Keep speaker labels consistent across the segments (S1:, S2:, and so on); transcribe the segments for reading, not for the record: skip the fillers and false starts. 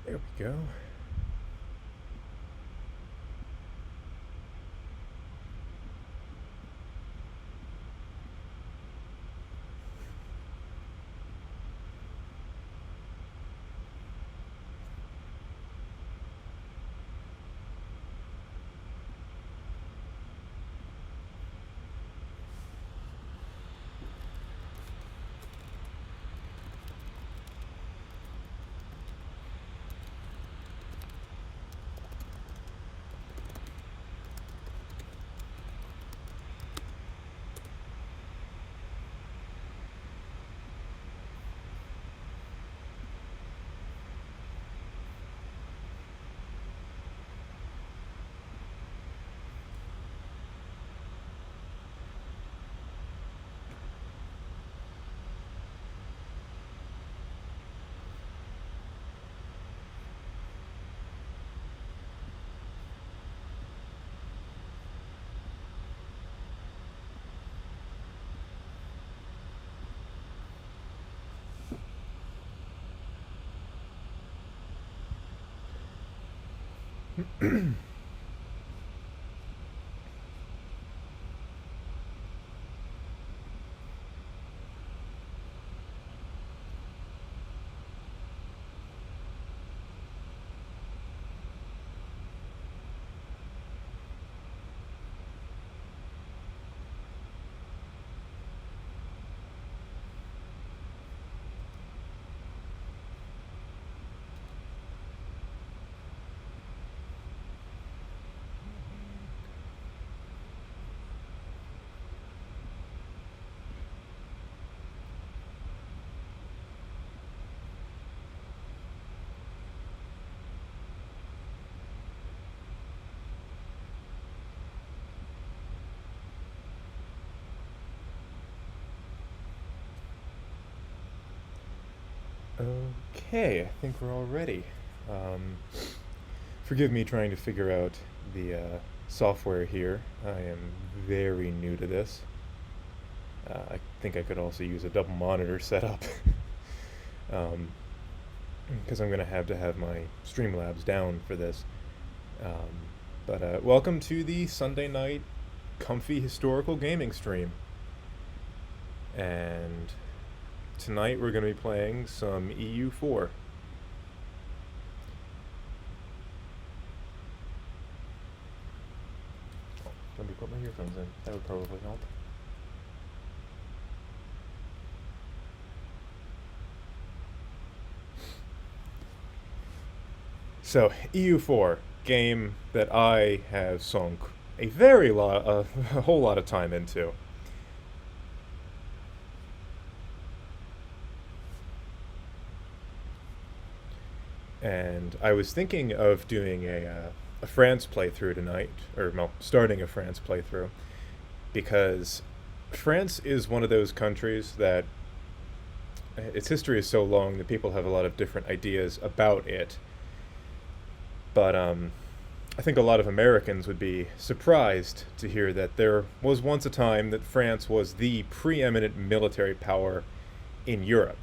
S1: There we go. Okay, I think we're all ready. Um, Forgive me trying to figure out the software here. I am very new to this. I think I could also use a double monitor setup um, because I'm going to have my Streamlabs down for this. But welcome to the Sunday night comfy historical gaming stream. And tonight we're going to be playing some EU4. Let me put my earphones in. That would probably help. So, EU4, game that I have sunk a whole lot of time into. And I was thinking of doing a France playthrough tonight, or well, starting a France playthrough, because France is one of those countries that its history is so long that people have a lot of different ideas about it. But I think a lot of Americans would be surprised to hear that there was once a time that France was the preeminent military power in Europe.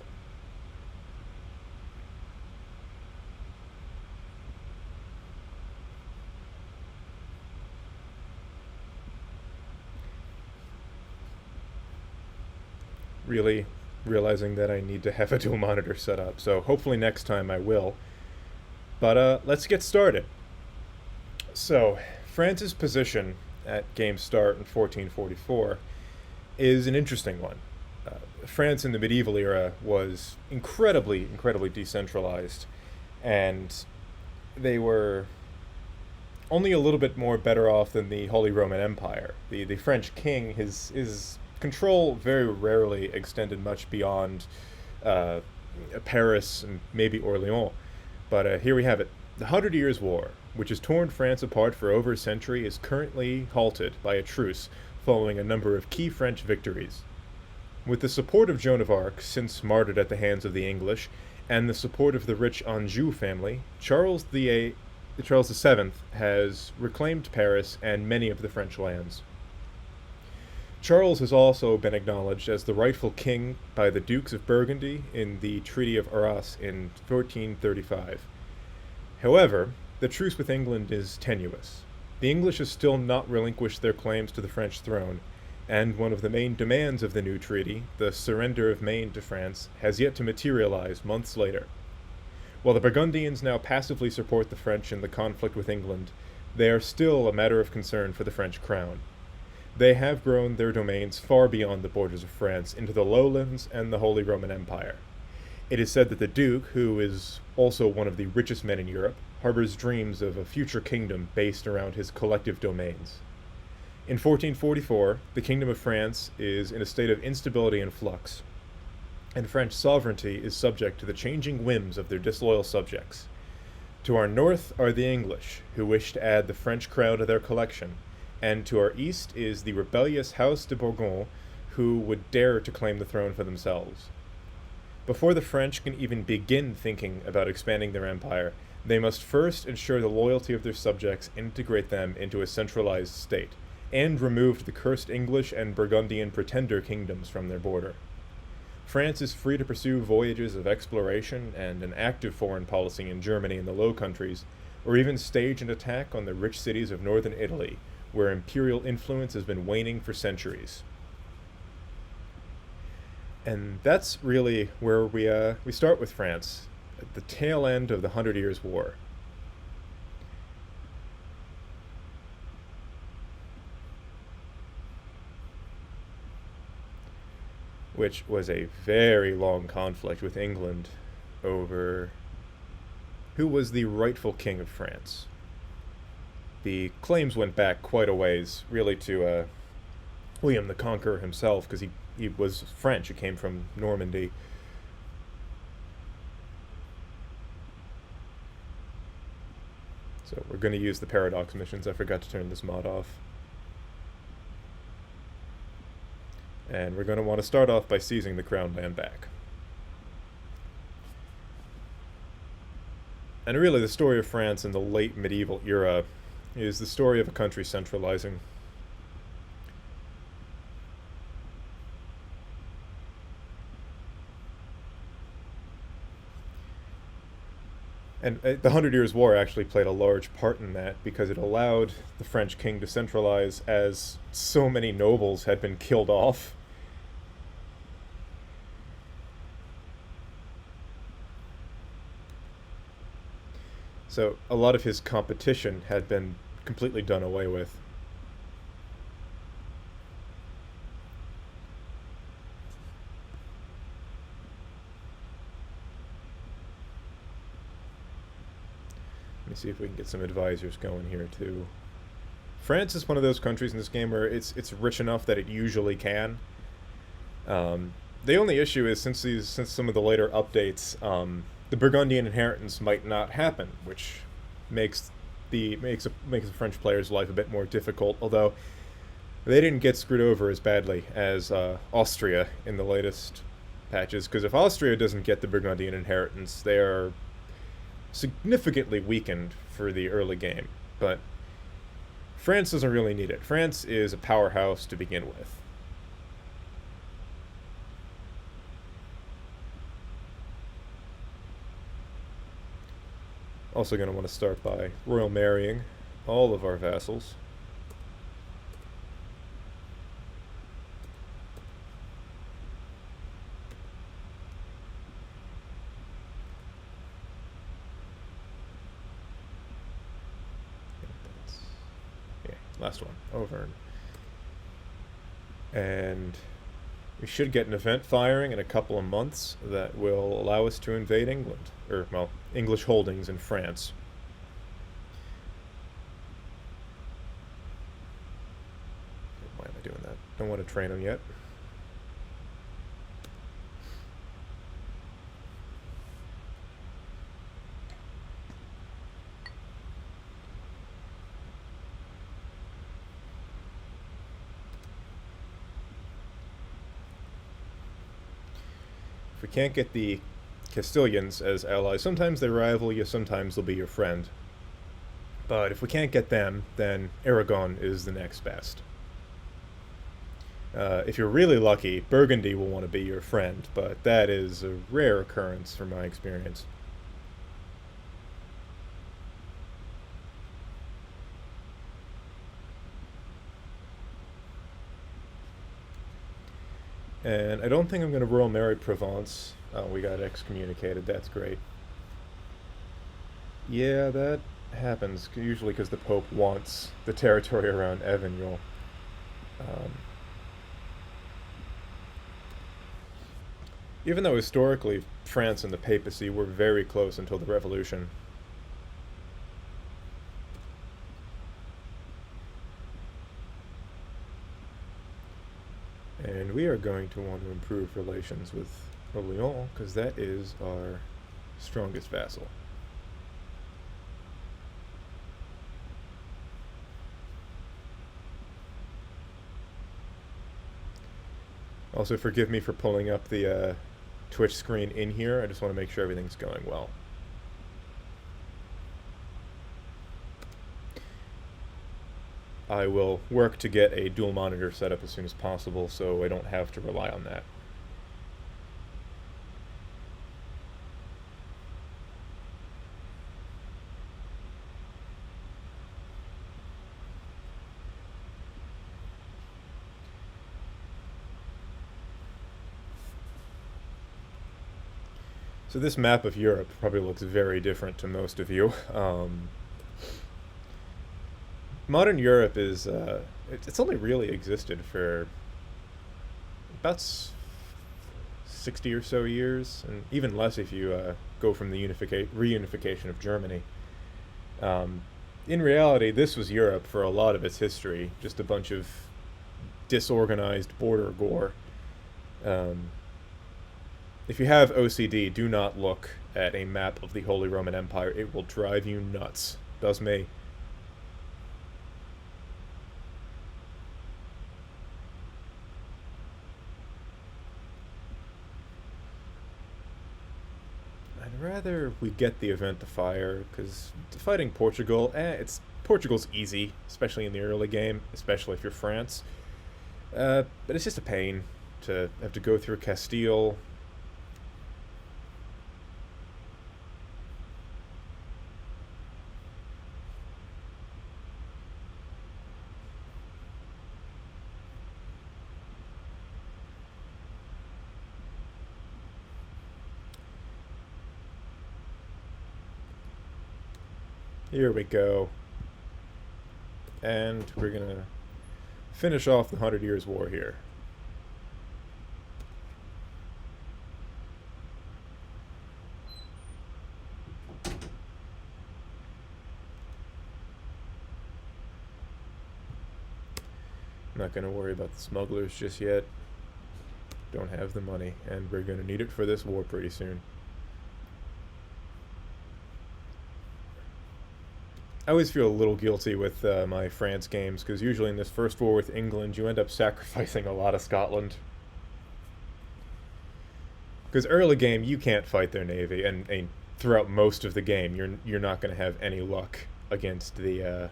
S1: Really realizing that I need to have a dual monitor set up, so hopefully next time I will. But let's get started. So, France's position at game start in 1444 is an interesting one. France in the medieval era was incredibly decentralized, and they were only a little bit more better off than the Holy Roman Empire. The French king, his control very rarely extended much beyond uh, Paris and maybe Orleans. But here we have it. The Hundred Years' War, which has torn France apart for over a century, is currently halted by a truce following a number of key French victories. With the support of Joan of Arc, since martyred at the hands of the English, and the support of the rich Anjou family, Charles VII has reclaimed Paris and many of the French lands. Charles has also been acknowledged as the rightful king by the Dukes of Burgundy in the Treaty of Arras in 1435. However, the truce with England is tenuous. The English have still not relinquished their claims to the French throne, and one of the main demands of the new treaty, the surrender of Maine to France, has yet to materialize months later. While the Burgundians now passively support the French in the conflict with England, they are still a matter of concern for the French crown. They have grown their domains far beyond the borders of France into the lowlands and the Holy Roman Empire. It is said that the Duke, who is also one of the richest men in Europe, harbors dreams of a future kingdom based around his collective domains. In 1444, the Kingdom of France is in a state of instability and flux, and French sovereignty is subject to the changing whims of their disloyal subjects. To our north are the English, who wish to add the French crown to their collection, and to our east is the rebellious House de Bourgogne, who would dare to claim the throne for themselves. Before the French can even begin thinking about expanding their empire, they must first ensure the loyalty of their subjects and integrate them into a centralized state, and remove the cursed English and Burgundian pretender kingdoms from their border. France is free to pursue voyages of exploration and an active foreign policy in Germany and the Low Countries, or even stage an attack on the rich cities of northern Italy, where imperial influence has been waning for centuries. And that's really where we start with France, at the tail end of the Hundred Years' War. Which was a very long conflict with England over who was the rightful king of France. The claims went back quite a ways, really, to William the Conqueror himself, because he was French. He came from Normandy. So we're going to use the paradox missions. I forgot to turn this mod off. And we're going to want to start off by seizing the crown land back. And really, the story of France in the late medieval era is the story of a country centralizing. And the Hundred Years' War actually played a large part in that, because it allowed the French king to centralize, as so many nobles had been killed off. So a lot of his competition had been completely done away with. Let me see if we can get some advisors going here too. France is one of those countries in this game where it's rich enough that it usually can. The only issue is since some of the later updates, the Burgundian inheritance might not happen, which makes the French player's life a bit more difficult. Although they didn't get screwed over as badly as Austria in the latest patches, because if Austria doesn't get the Burgundian inheritance, they are significantly weakened for the early game. But France doesn't really need it. France is a powerhouse to begin with. Also going to want to start by royal marrying all of our vassals. Last one, over. And we should get an event firing in a couple of months that will allow us to invade England, or, well, English holdings in France. Why am I doing that? Don't want to train them yet. If we can't get the Castilians as allies, sometimes they rival you, sometimes they'll be your friend. But if we can't get them, then Aragon is the next best. If you're really lucky, Burgundy will want to be your friend, but that is a rare occurrence from my experience. And I don't think I'm going to Royal Mary Provence. Oh, we got excommunicated. That's great. Yeah, that happens usually because the Pope wants the territory around Avignon. Um, Even though historically France and the papacy were very close until the Revolution. And we are going to want to improve relations with Orleans because that is our strongest vassal. Also, forgive me for pulling up the Twitch screen in here. I just want to make sure everything's going well. I will work to get a dual monitor set up as soon as possible so I don't have to rely on that. So this map of Europe probably looks very different to most of you. Modern Europe is, it's only really existed for about 60 or so years, and even less if you go from the reunification of Germany. Um, in reality, this was Europe for a lot of its history, just a bunch of disorganized border gore. Um, if you have OCD, do not look at a map of the Holy Roman Empire. It will drive you nuts. Does me. I'd rather we get the event to fire, because fighting Portugal, Portugal's easy, especially in the early game, especially if you're France. But it's just a pain to have to go through Castile. Here we go. And we're gonna finish off the 100 Years' War here. I'm not gonna worry about the smugglers just yet. Don't have the money, and we're gonna need it for this war pretty soon. I always feel a little guilty with my France games, because usually in this first war with England, you end up sacrificing a lot of Scotland. Because early game, you can't fight their navy, and throughout most of the game, you're not going to have any luck against the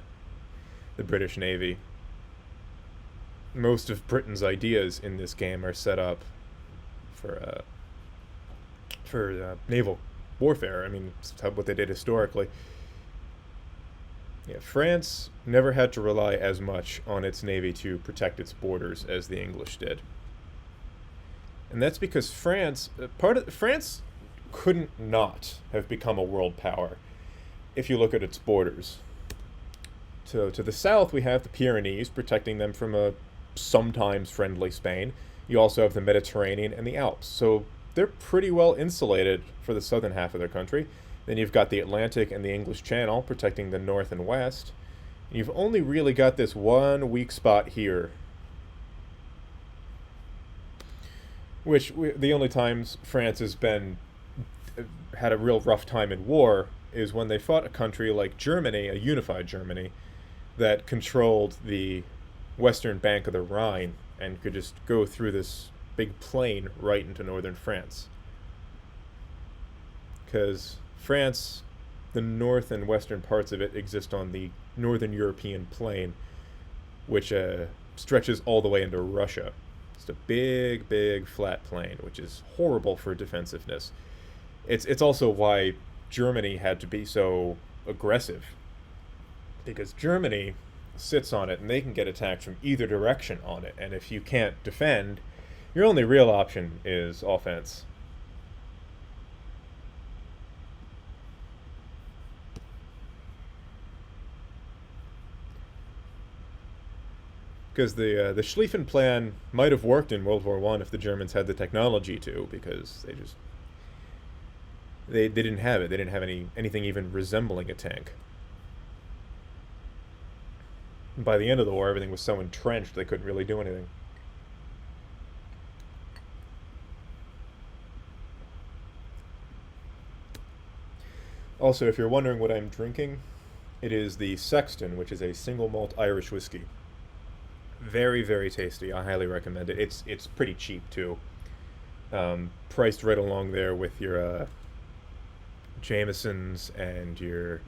S1: British Navy. Most of Britain's ideas in this game are set up for naval warfare. I mean, it's what they did historically. Yeah, France never had to rely as much on its navy to protect its borders as the English did. And that's because France couldn't not have become a world power if you look at its borders. To the south, we have the Pyrenees protecting them from a sometimes friendly Spain. You also have the Mediterranean and the Alps. So they're pretty well insulated for the southern half of their country. Then you've got the Atlantic and the English Channel protecting the north and west. You've only really got this one weak spot here, which the only times France has had a real rough time in war is when they fought a country like Germany, a unified Germany, that controlled the western bank of the Rhine and could just go through this big plain right into northern France. Because France, the north and western parts of it exist on the northern European plain, which stretches all the way into Russia. It's a big, big flat plain, which is horrible for defensiveness. It's also why Germany had to be so aggressive, because Germany sits on it and they can get attacked from either direction on it, and if you can't defend, Your only real option is offense. Because the Schlieffen plan might have worked in World War One if the Germans had the technology to, because they didn't have it. They didn't have anything even resembling a tank. And by the end of the war, everything was so entrenched they couldn't really do anything. Also, if you're wondering what I'm drinking, it is the Sexton, which is a single malt Irish whiskey. Very, very tasty. I highly recommend it. It's pretty cheap too. Priced right along there with your Jamesons and your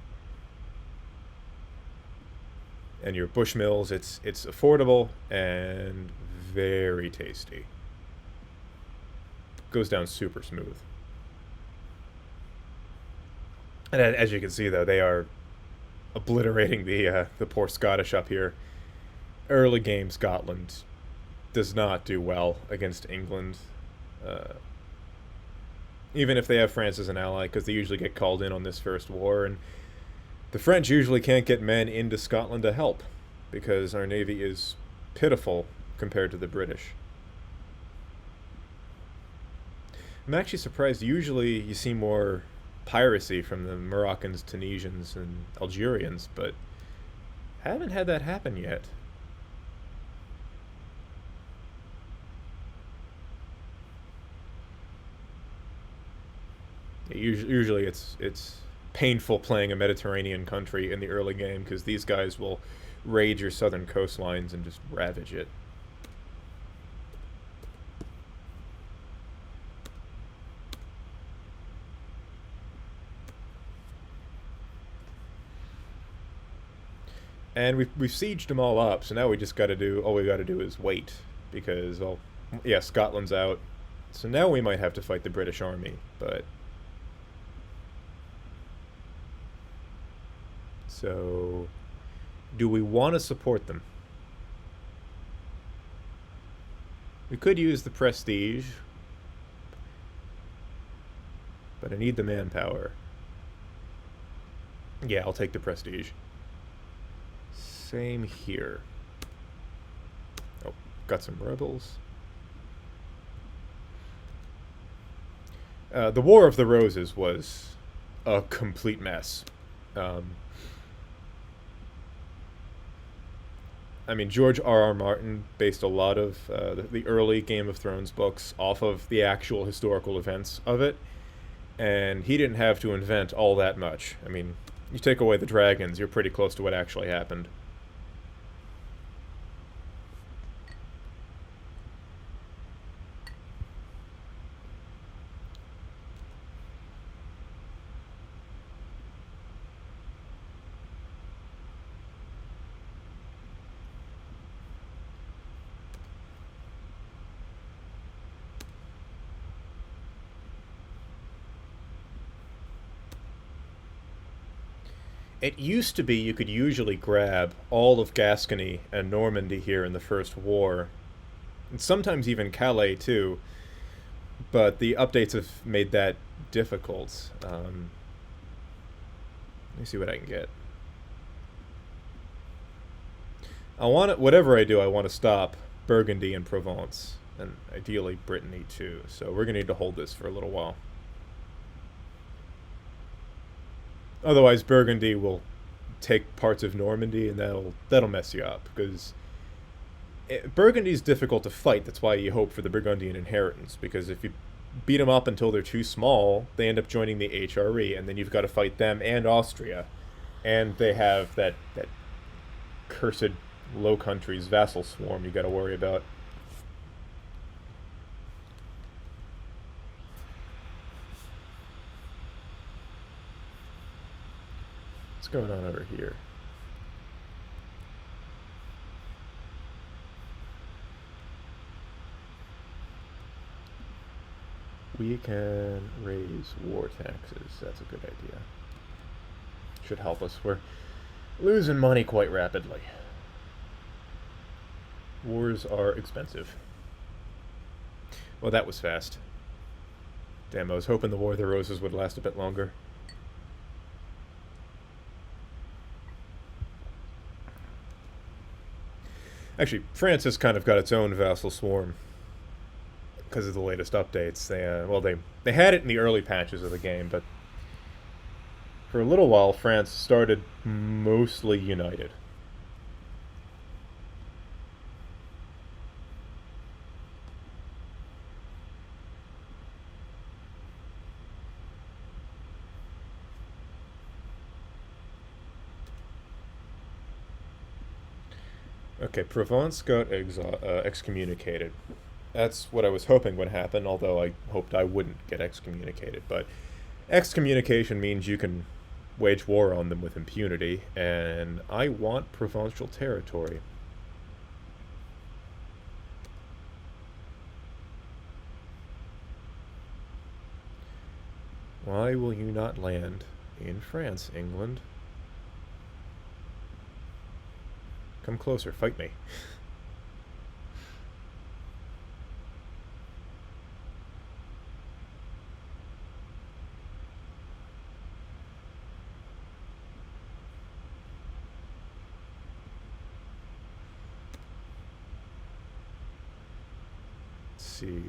S1: Bushmills. It's affordable and very tasty. Goes down super smooth. And as you can see, though, they are obliterating the poor Scottish up here. Early game Scotland does not do well against England, uh, even if they have France as an ally, because they usually get called in on this first war, and the French usually can't get men into Scotland to help, because our navy is pitiful compared to the British. I'm actually surprised. Usually you see more piracy from the Moroccans, Tunisians, and Algerians, but haven't had that happen yet. Usually it's painful playing a Mediterranean country in the early game because these guys will raid your southern coastlines and just ravage it. And we've sieged them all up, so now we just got to do all we got to do is wait because well, yeah, Scotland's out, so now we might have to fight the British Army, but so do we want to support them? We could use the prestige, but I need the manpower. Yeah, I'll take the prestige. Same here. Oh, got some rebels. The War of the Roses was a complete mess. Um, I mean, George R. R. Martin based a lot of the early Game of Thrones books off of the actual historical events of it, and he didn't have to invent all that much. I mean, you take away the dragons, you're pretty close to what actually happened. It used to be you could usually grab all of Gascony and Normandy here in the First War, and sometimes even Calais too, but the updates have made that difficult. Let me see what I can get. I want to, whatever I do, I want to stop Burgundy and Provence, and ideally Brittany too. So we're gonna need to hold this for a little while. Otherwise, Burgundy will take parts of Normandy, and that'll mess you up because Burgundy's difficult to fight. That's why you hope for the Burgundian inheritance, because if you beat them up until they're too small, they end up joining the HRE, and then you've got to fight them and Austria, and they have that cursed Low Countries vassal swarm you got to worry about. What's going on over here? We can raise war taxes. That's a good idea. Should help us. We're losing money quite rapidly. Wars are expensive. Well, that was fast. Damn, I was hoping the War of the Roses would last a bit longer. Actually, France has kind of got its own vassal swarm because of the latest updates. They had it in the early patches of the game, but for a little while, France started mostly united. Okay, Provence got excommunicated. That's what I was hoping would happen, although I hoped I wouldn't get excommunicated. But excommunication means you can wage war on them with impunity, and I want provincial territory. Why will you not land in France, England? Come closer, fight me. Let's see.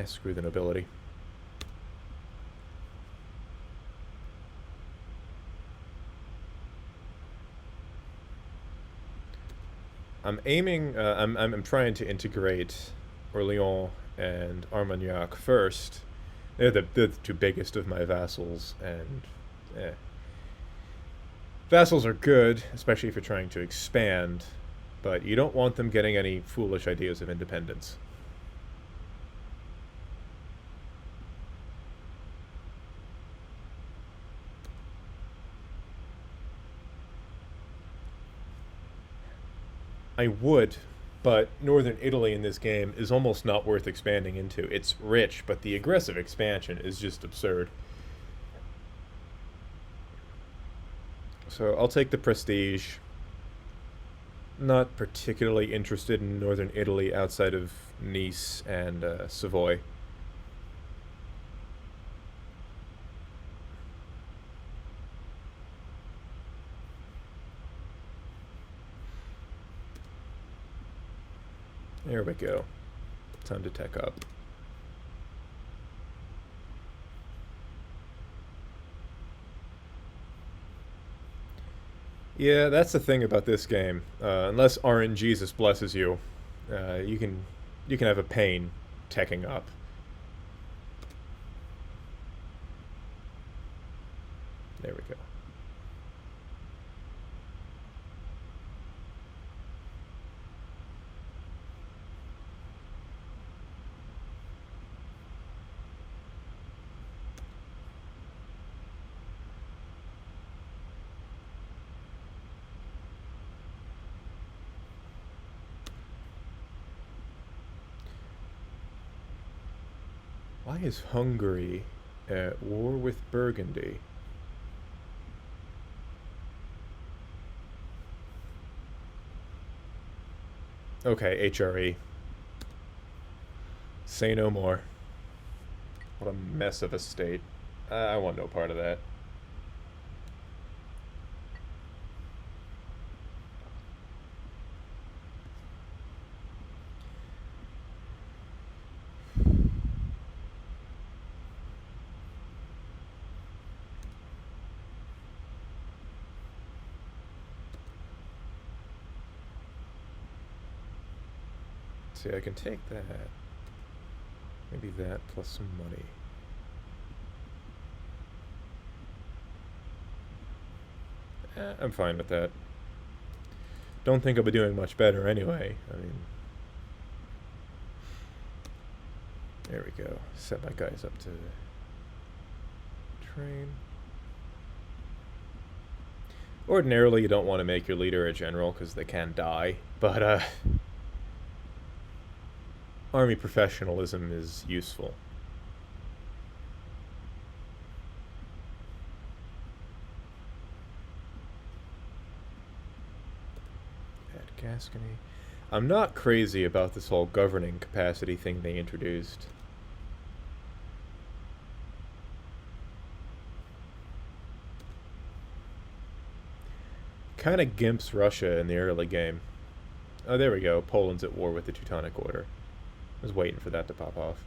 S1: Screw the nobility. I'm trying to integrate Orléans and Armagnac first. They're the two biggest of my vassals, and vassals are good, especially if you're trying to expand, but you don't want them getting any foolish ideas of independence. I would, but northern Italy in this game is almost not worth expanding into. It's rich, but the aggressive expansion is just absurd. So I'll take the prestige. Not particularly interested in northern Italy outside of Nice and Savoy. There we go. Time to tech up. Yeah, that's the thing about this game. Unless RNGesus blesses you, you can have a pain teching up. There we go. Why is Hungary at war with Burgundy? Okay, HRE. Say no more. What a mess of a state. I want no part of that. See, I can take that. Maybe that plus some money. I'm fine with that. Don't think I'll be doing much better anyway. I mean, there we go. Set my guys up to train. Ordinarily, you don't want to make your leader a general because they can die, but army professionalism is useful. Add Gascony. I'm not crazy about this whole governing capacity thing they introduced. Kind of gimps Russia in the early game. Oh, there we go. Poland's at war with the Teutonic Order. I was waiting for that to pop off.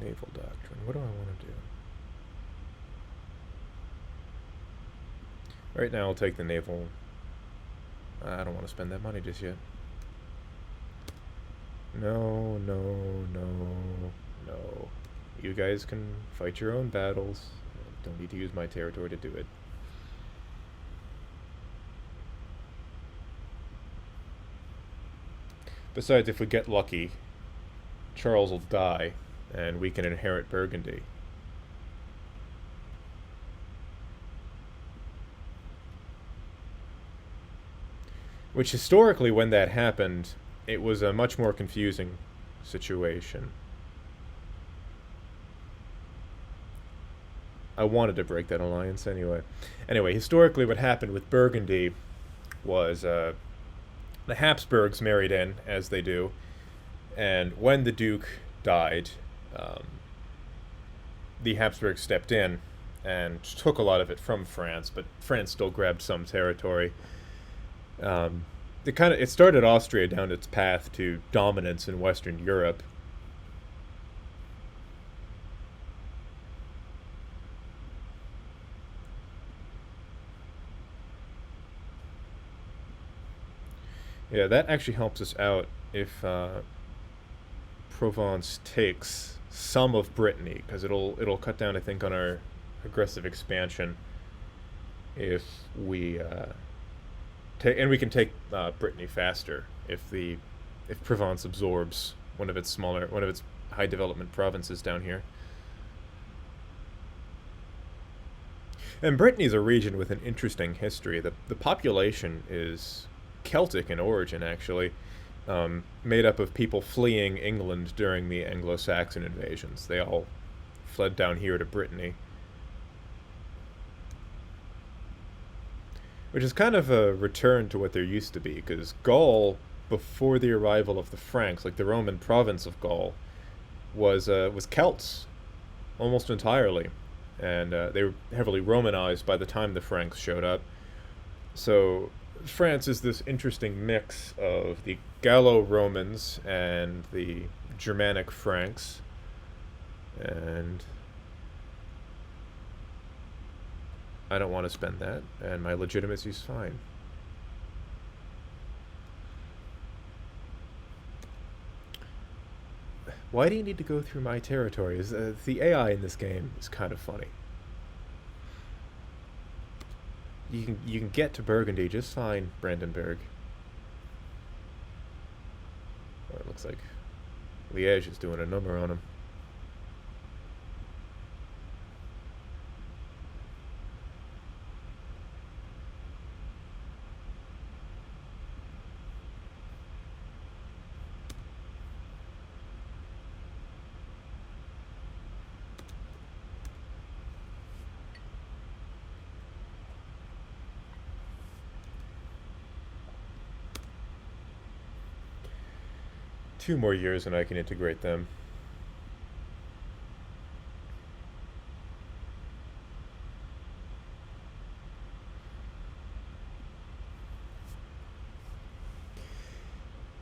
S1: Naval doctrine. What do I want to do? Right now, I'll take the naval. I don't want to spend that money just yet. No, no, no, no. You guys can fight your own battles. Don't need to use my territory to do it. Besides, if we get lucky, Charles will die, and we can inherit Burgundy. Which historically, when that happened, it was a much more confusing situation. I wanted to break that alliance anyway. Anyway, historically, what happened with Burgundy was the Habsburgs married in, as they do, and when the Duke died, the Habsburgs stepped in and took a lot of it from France, but France still grabbed some territory. It started Austria down its path to dominance in Western Europe. Yeah, that actually helps us out if Provence takes some of Brittany, because it'll cut down, I think, on our aggressive expansion if we and we can take Brittany faster if Provence absorbs one of its high development provinces down here. And Brittany's a region with an interesting history. The population is Celtic in origin, actually, made up of people fleeing England during the Anglo-Saxon invasions. They all fled down here to Brittany. Which is kind of a return to what there used to be, because Gaul, before the arrival of the Franks, like the Roman province of Gaul, was Celts, almost entirely. And they were heavily Romanized by the time the Franks showed up. So France is this interesting mix of the Gallo-Romans and the Germanic Franks, and I don't want to spend that, and my legitimacy is fine. Why do you need to go through my territory? The AI in this game is kind of funny. You can get to Burgundy just fine, Brandenburg. Oh, it looks like Liège is doing a number on him. Two more years and I can integrate them.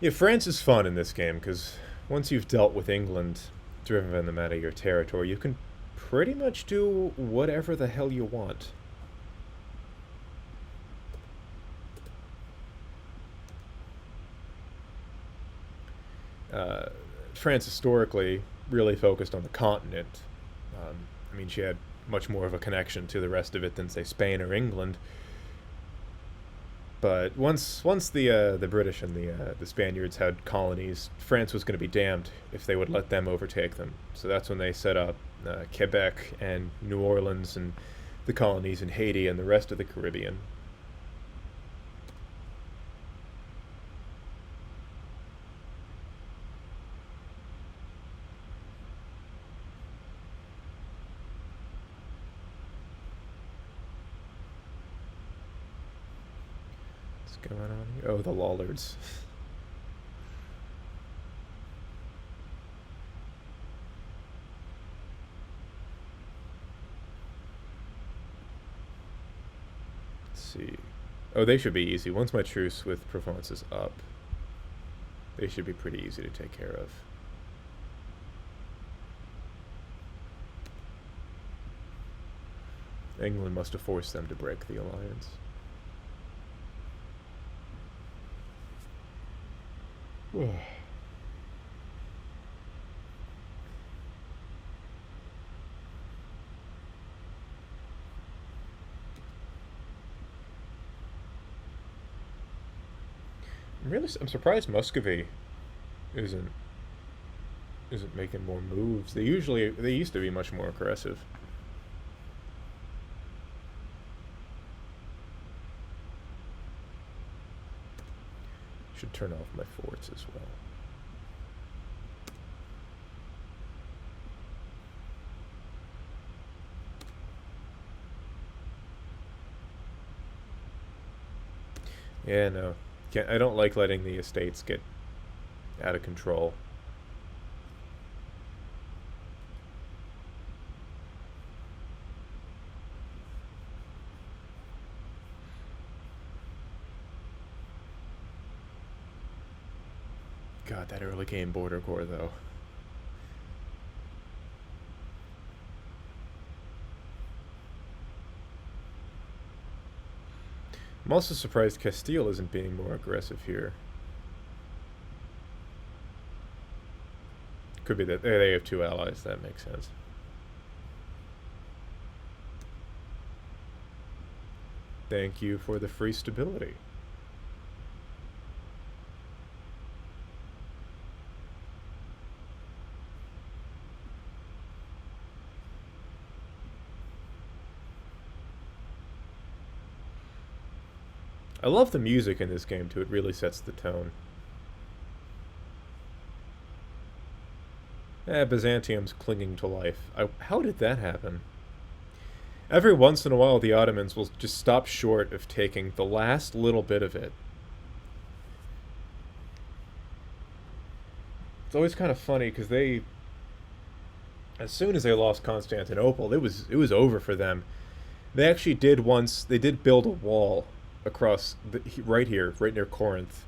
S1: Yeah, France is fun in this game, because once you've dealt with England, driven them out of your territory, you can pretty much do whatever the hell you want. France historically really focused on the continent. I mean, she had much more of a connection to the rest of it than, say, Spain or England. But once the British and the Spaniards had colonies, France was going to be damned if they would let them overtake them. So that's when they set up Quebec and New Orleans and the colonies in Haiti and the rest of the Caribbean. going on here? Oh, the Lollards. Let's see. Oh, they should be easy. Once my truce with Provence is up, they should be pretty easy to take care of. England must have forced them to break the alliance. I'm surprised Muscovy isn't making more moves. They used to be much more aggressive. Should turn off my forts as well. Yeah, no. I don't like letting the estates get out of control. God, that early game border core, though. I'm also surprised Castile isn't being more aggressive here. Could be that they have two allies, that makes sense. Thank you for the free stability. I love the music in this game, too. It really sets the tone. Byzantium's clinging to life. How did that happen? Every once in a while, the Ottomans will just stop short of taking the last little bit of it. It's always kind of funny, because as soon as they lost Constantinople, it was over for them. They actually did build a wall across right here, right near Corinth.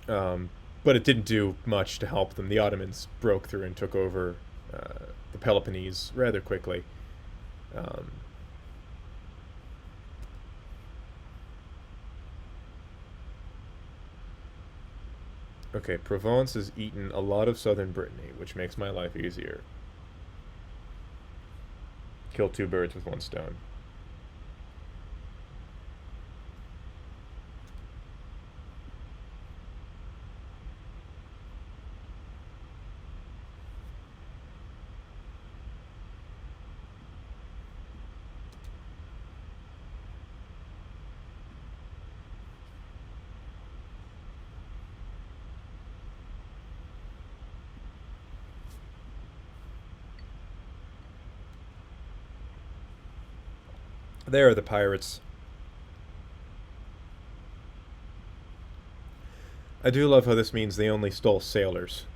S1: But it didn't do much to help them. The Ottomans broke through and took over the Peloponnese rather quickly. Okay, Provence has eaten a lot of southern Brittany, which makes my life easier. Kill two birds with one stone. There are the pirates. I do love how this means they only stole sailors.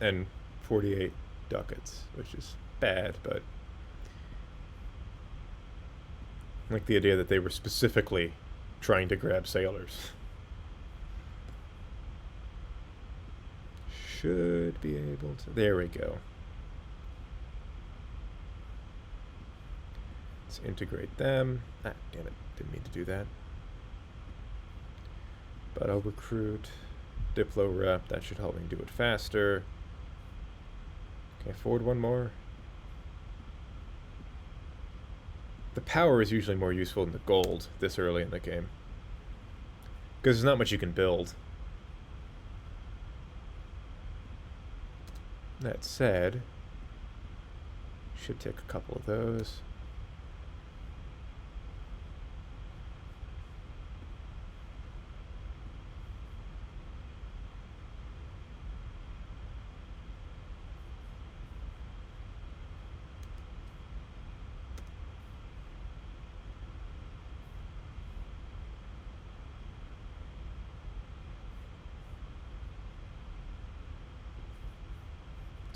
S1: And 48 ducats, which is bad, but I like the idea that they were specifically trying to grab sailors. Should be able to... There we go. Let's integrate them. Ah, damn it. Didn't mean to do that. But I'll recruit Diplo Rep. That should help me do it faster. Can I afford one more? The power is usually more useful than the gold this early in the game, because there's not much you can build. That said, should take a couple of those.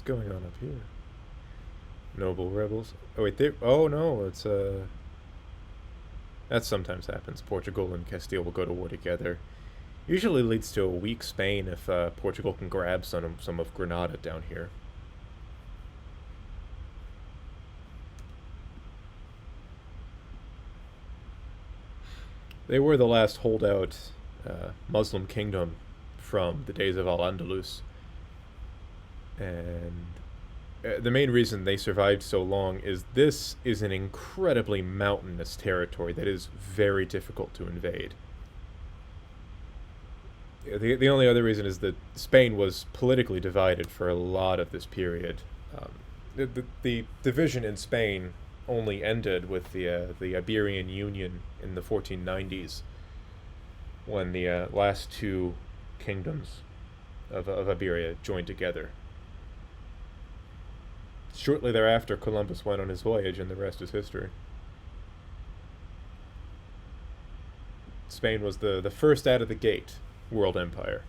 S1: going on up here? Noble rebels. Oh wait, they. Oh no, it's that sometimes happens. Portugal and Castile will go to war together. Usually leads to a weak Spain if Portugal can grab some of Granada down here. They were the last holdout Muslim kingdom from the days of Al-Andalus. And the main reason they survived so long is this is an incredibly mountainous territory that is very difficult to invade. The only other reason is that Spain was politically divided for a lot of this period. The division in Spain only ended with the Iberian Union in the 1490s, when the last two kingdoms of Iberia joined together. Shortly thereafter, Columbus went on his voyage, and the rest is history. Spain was the first out of the gate world empire.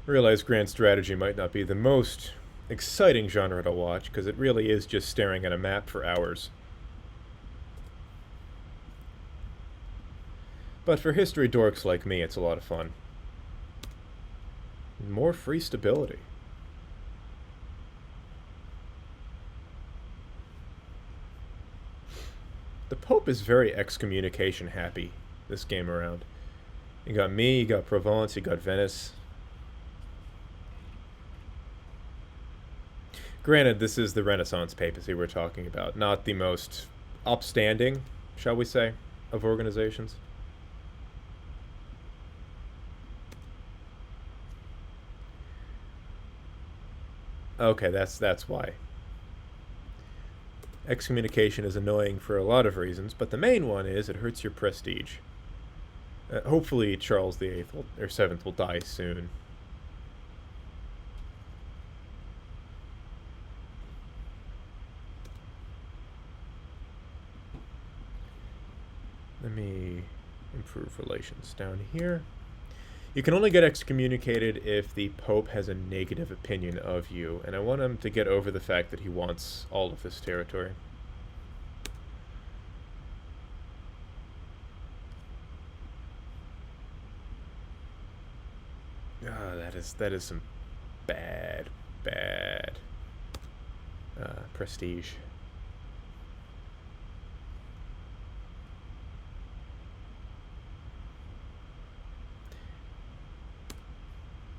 S1: I realize grand strategy might not be the most exciting genre to watch, because it really is just staring at a map for hours. But for history dorks like me, it's a lot of fun. More free stability. The Pope is very excommunication happy this game around. You got me, you got Provence, you got Venice. Granted, this is the Renaissance papacy we're talking about, not the most upstanding, shall we say, of organizations. Okay, that's why. Excommunication is annoying for a lot of reasons, but the main one is it hurts your prestige. Hopefully Charles VIII or VII will die soon. Let me improve relations down here. You can only get excommunicated if the Pope has a negative opinion of you, and I want him to get over the fact that he wants all of this territory. Ah, that is some bad prestige.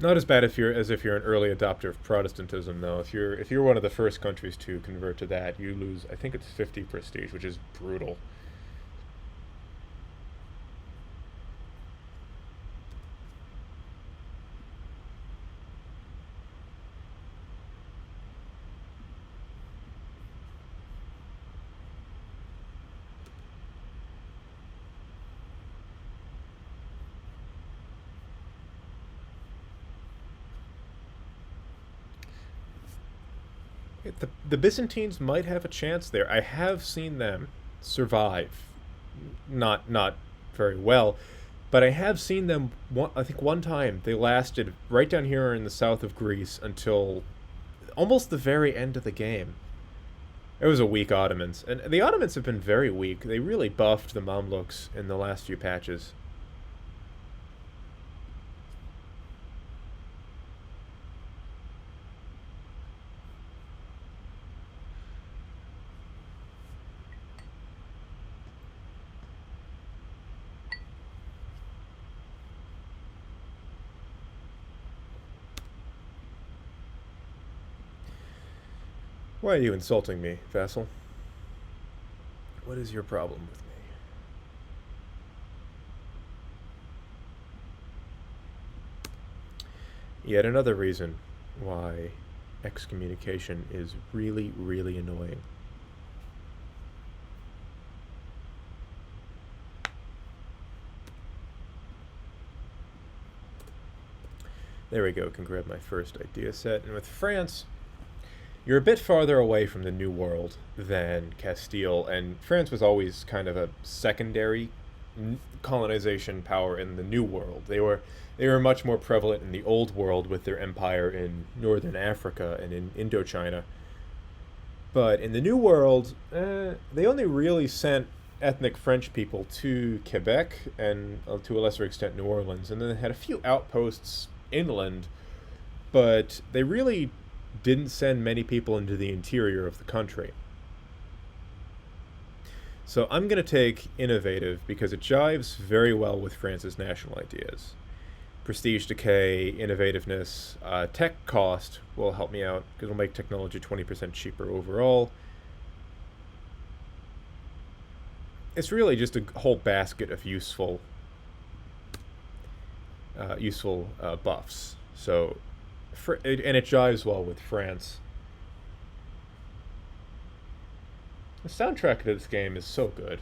S1: Not as bad as if you're an early adopter of Protestantism, though. If you're one of the first countries to convert to that, you lose. I think it's 50 prestige, which is brutal. The Byzantines might have a chance there. I have seen them survive, not very well, but I have seen them. I think one time they lasted right down here in the south of Greece until almost the very end of the game. It was a weak Ottomans, and the Ottomans have been very weak. They really buffed the Mamluks in the last few patches. Why are you insulting me, vassal? What is your problem with me? Yet another reason why excommunication is really, really annoying. There we go, can grab my first idea set. And with France, you're a bit farther away from the New World than Castile, and France was always kind of a secondary colonization power in the New World. They were much more prevalent in the Old World with their empire in northern Africa and in Indochina. But in the New World, they only really sent ethnic French people to Quebec and to a lesser extent New Orleans, and then they had a few outposts inland, but they really didn't send many people into the interior of the country. So I'm going to take innovative because it jives very well with France's national ideas. Prestige decay, innovativeness, tech cost will help me out because it'll make technology 20% cheaper overall. It's really just a whole basket of useful buffs. So, and it jives well with France. The soundtrack to this game is so good.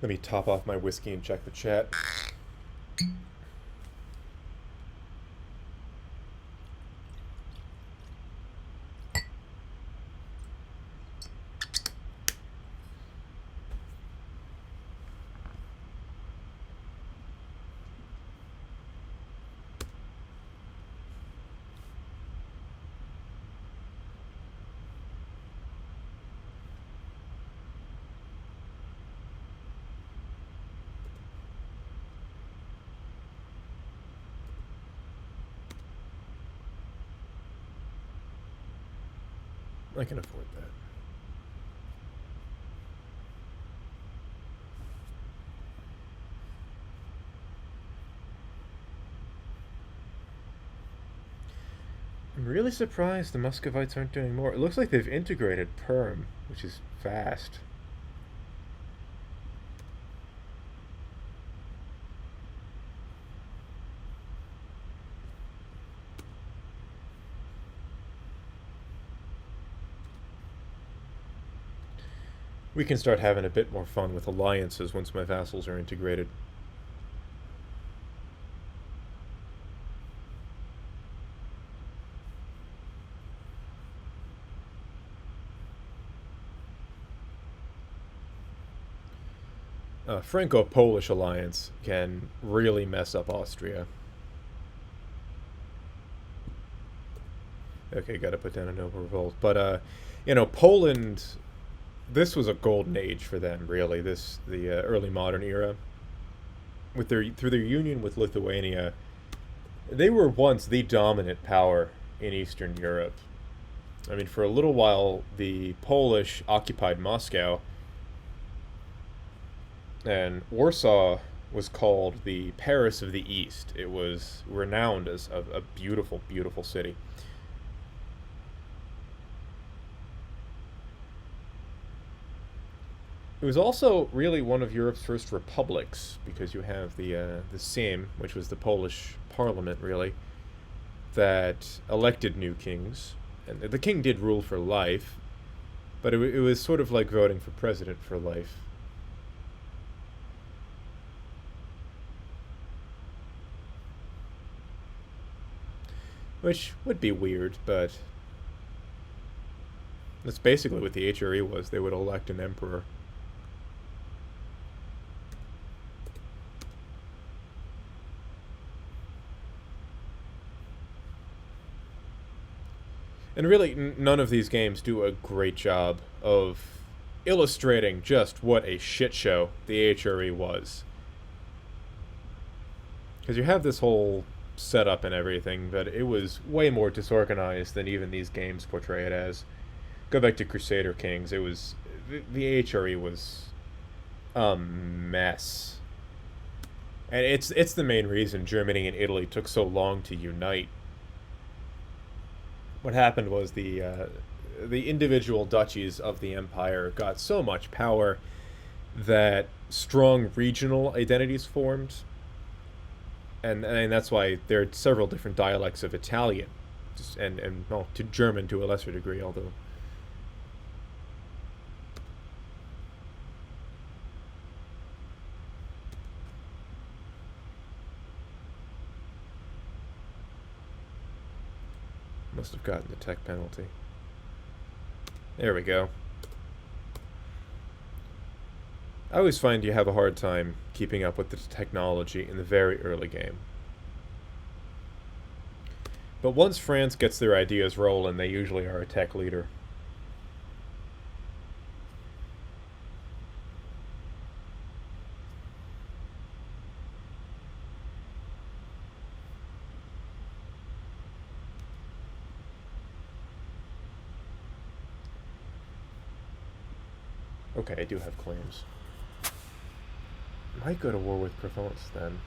S1: Let me top off my whiskey and check the chat. I can afford that. I'm really surprised the Muscovites aren't doing more. It looks like they've integrated Perm, which is fast. We can start having a bit more fun with alliances once my vassals are integrated. Franco-Polish alliance can really mess up Austria. Okay, gotta put down a noble revolt. But, Poland, this was a golden age for them, really. The early modern era. Through their union with Lithuania, they were once the dominant power in Eastern Europe. I mean, for a little while, the Polish occupied Moscow, and Warsaw was called the Paris of the East. It was renowned as a beautiful, beautiful city. It was also really one of Europe's first republics, because you have the Sejm, which was the Polish parliament, really, that elected new kings. And the king did rule for life, but it was sort of like voting for president for life. Which would be weird, but that's basically what the HRE was. They would elect an emperor. And really, none of these games do a great job of illustrating just what a shit show the HRE was. Because you have this whole setup and everything, but it was way more disorganized than even these games portray it as. Go back to Crusader Kings. It was the HRE was a mess, and it's the main reason Germany and Italy took so long to unite. What happened was the individual duchies of the empire got so much power that strong regional identities formed, and that's why there are several different dialects of Italian, and well, to German to a lesser degree, although. Must have gotten the tech penalty. There we go. I always find you have a hard time keeping up with the technology in the very early game. But once France gets their ideas rolling, they usually are a tech leader. Okay, I do have claims. Might go to war with Provence then.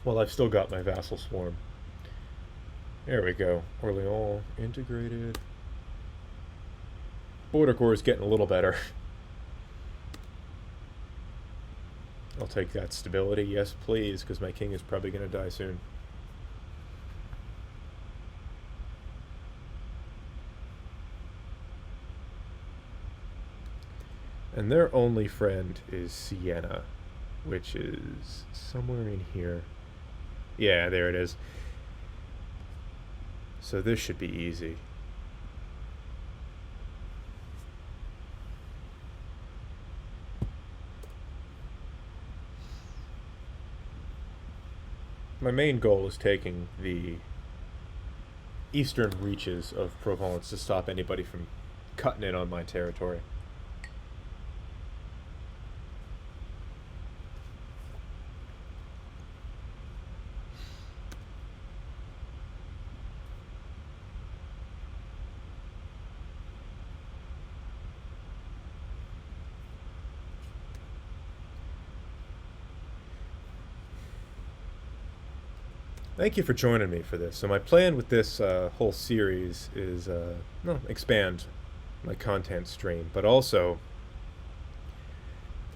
S1: Well, I've still got my vassal swarm. There we go. Orléans integrated. Border Corps is getting a little better. I'll take that stability, yes please, because my king is probably going to die soon. And their only friend is Siena, which is somewhere in here. Yeah, there it is. So this should be easy. My main goal is taking the eastern reaches of Provence to stop anybody from cutting in on my territory. Thank you for joining me for this. So my plan with this whole series is, expand my content stream, but also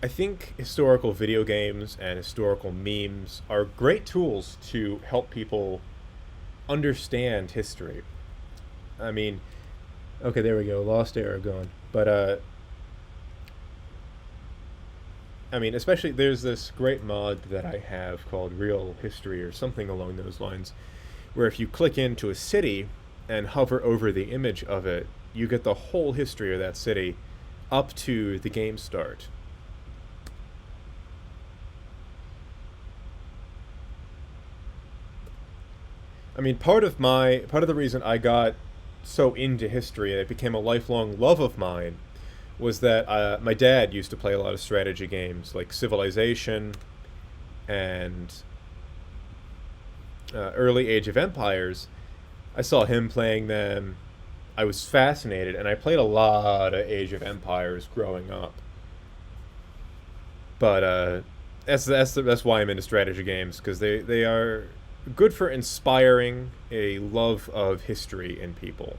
S1: I think historical video games and historical memes are great tools to help people understand history. I mean, okay, there we go, Lost Era gone. But I mean, especially there's this great mod that I have called Real History or something along those lines, where if you click into a city and hover over the image of it, you get the whole history of that city up to the game start. I mean, part of the reason I got so into history and it became a lifelong love of mine was that my dad used to play a lot of strategy games like Civilization and early Age of Empires. I saw him playing them. I was fascinated, and I played a lot of Age of Empires growing up. But that's why I'm into strategy games, because they are good for inspiring a love of history in people.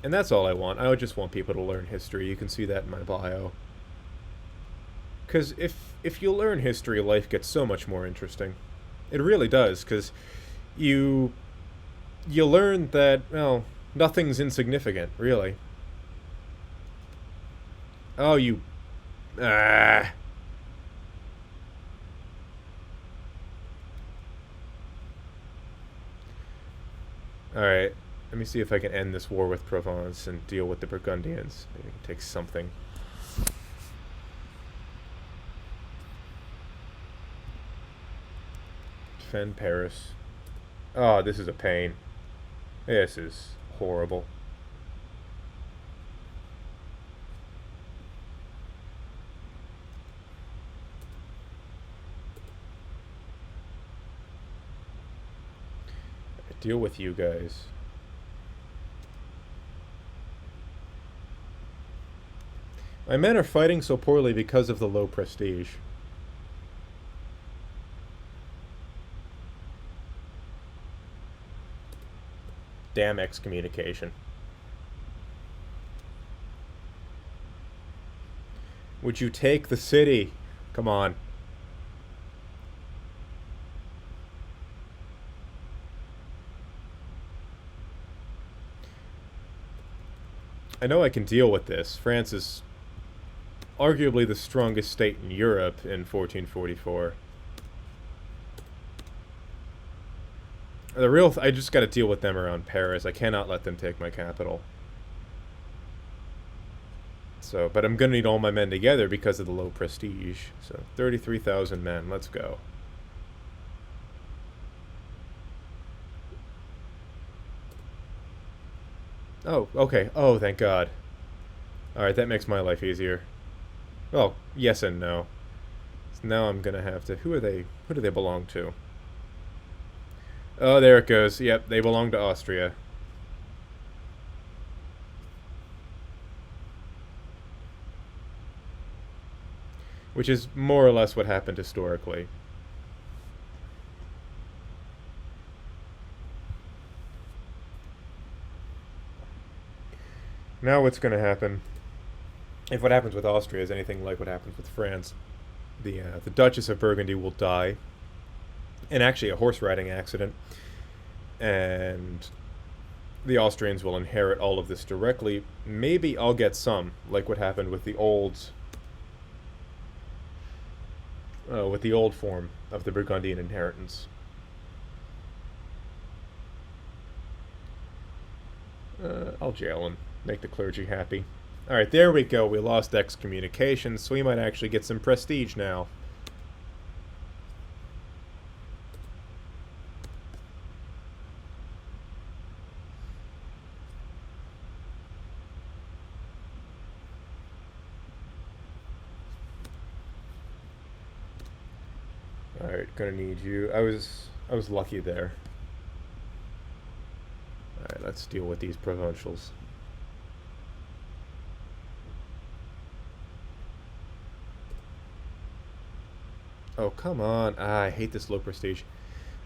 S1: And that's all I want. I would just want people to learn history. You can see that in my bio. Because if you learn history, life gets so much more interesting. It really does, because you learn that, well, nothing's insignificant, really. Oh, you... Ah... Alright, let me see if I can end this war with Provence and deal with the Burgundians. Maybe I can take something. Defend Paris. Oh, this is a pain. This is horrible. Deal with you guys. My men are fighting so poorly because of the low prestige. Damn excommunication. Would you take the city? Come on. I know I can deal with this. France is arguably the strongest state in Europe in 1444. I just gotta deal with them around Paris. I cannot let them take my capital. So, but I'm gonna need all my men together because of the low prestige. So, 33,000 men. Let's go. Oh, okay. Oh, thank God. Alright, that makes my life easier. Well, yes and no. So now I'm gonna have to... Who do they belong to? Oh, there it goes. Yep, they belong to Austria. Which is more or less what happened historically. Now what's going to happen, if what happens with Austria is anything like what happens with France, the Duchess of Burgundy will die in actually a horse riding accident, and the Austrians will inherit all of this directly. Maybe I'll get some, like what happened with the old form of the Burgundian inheritance. I'll jail him. Make the clergy happy. Alright, there we go. We lost excommunication, so we might actually get some prestige now. Alright, gonna need you. I was lucky there. Alright, let's deal with these provincials. Oh, come on. Ah, I hate this low prestige.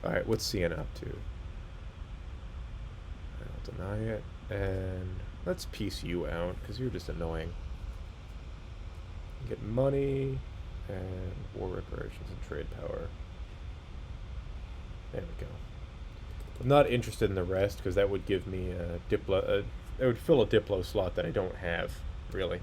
S1: Alright, what's CN up to? I'll deny it. And let's piece you out, because you're just annoying. Get money, and war reparations and trade power. There we go. I'm not interested in the rest, because that would give me a Diplo... it would fill a Diplo slot that I don't have, really.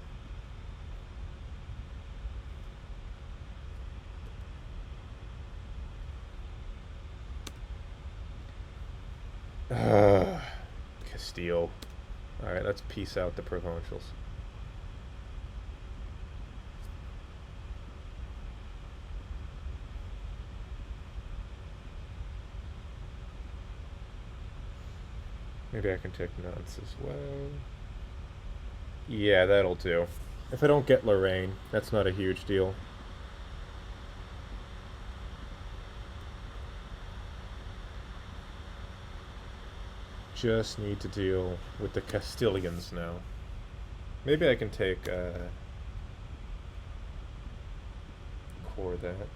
S1: Castile. Alright, let's piece out the provincials. Maybe I can take Nantes as well. Yeah, that'll do. If I don't get Lorraine, that's not a huge deal. Just need to deal with the Castilians now. Maybe I can take, core that.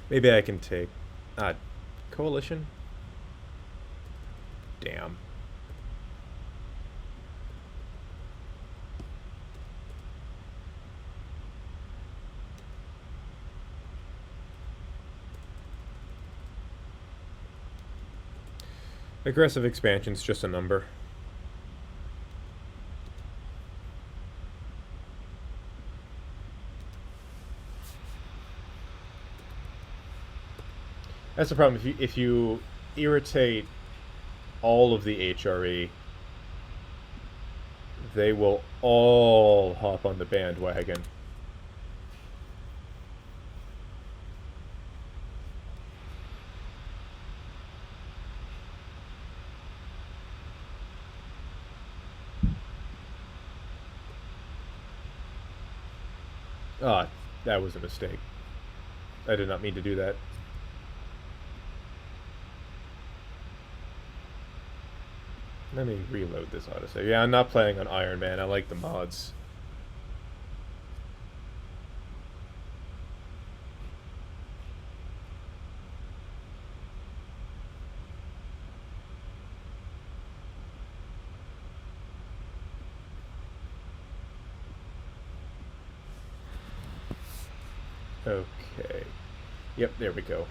S1: Maybe I can take, coalition? Damn. Aggressive expansion's just a number. That's the problem. If you irritate all of the HRE, they will all hop on the bandwagon. Ah, that was a mistake. I did not mean to do that. Let me reload this autosave. Yeah, I'm not playing on Iron Man. I like the mods. Okay. Yep, there we go.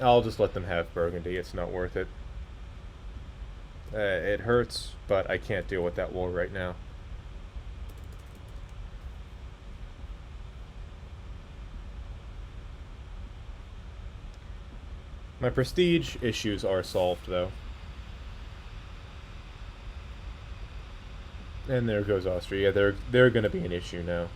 S1: I'll just let them have Burgundy. It's not worth it. It hurts, but I can't deal with that war right now. My prestige issues are solved, though. And there goes Austria. Yeah, they're going to be an issue now.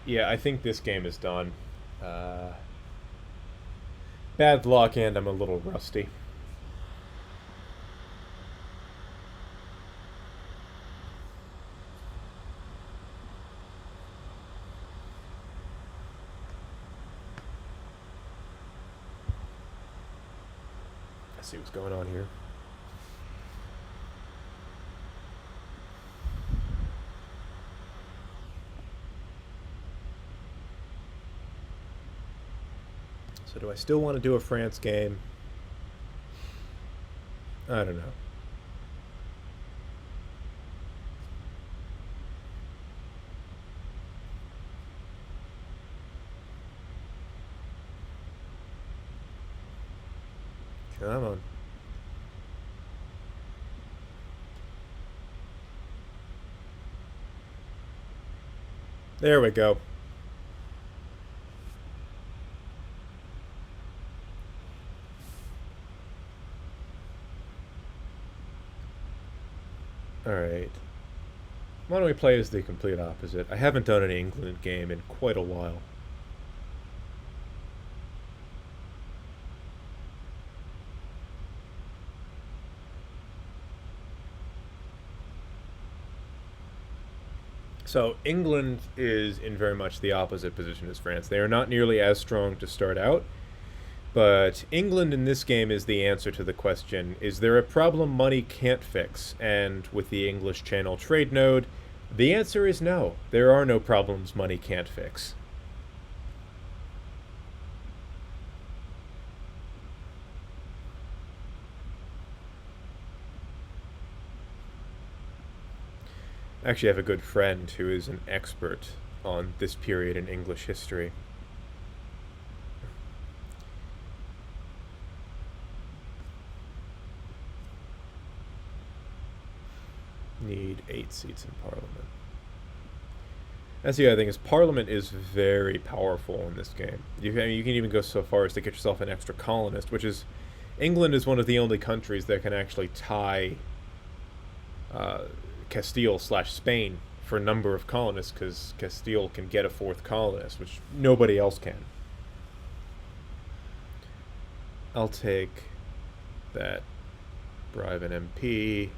S1: Yeah, I think this game is done. Bad luck, and I'm a little rusty. Let's see what's going on here. So do I still want to do a France game? I don't know. Come on. There we go. Alright. Why don't we play as the complete opposite? I haven't done an England game in quite a while. So England is in very much the opposite position as France. They are not nearly as strong to start out, but England in this game is the answer to the question, is there a problem money can't fix? And with the English Channel trade node, the answer is no. There are no problems money can't fix. Actually, I have a good friend who is an expert on this period in English history. Need 8 seats in Parliament. That's the other thing, is Parliament is very powerful in this game. You can even go so far as to get yourself an extra colonist, which is... England is one of the only countries that can actually tie Castile/Spain for a number of colonists, because Castile can get a 4th colonist, which nobody else can. I'll take that. Bribe an MP,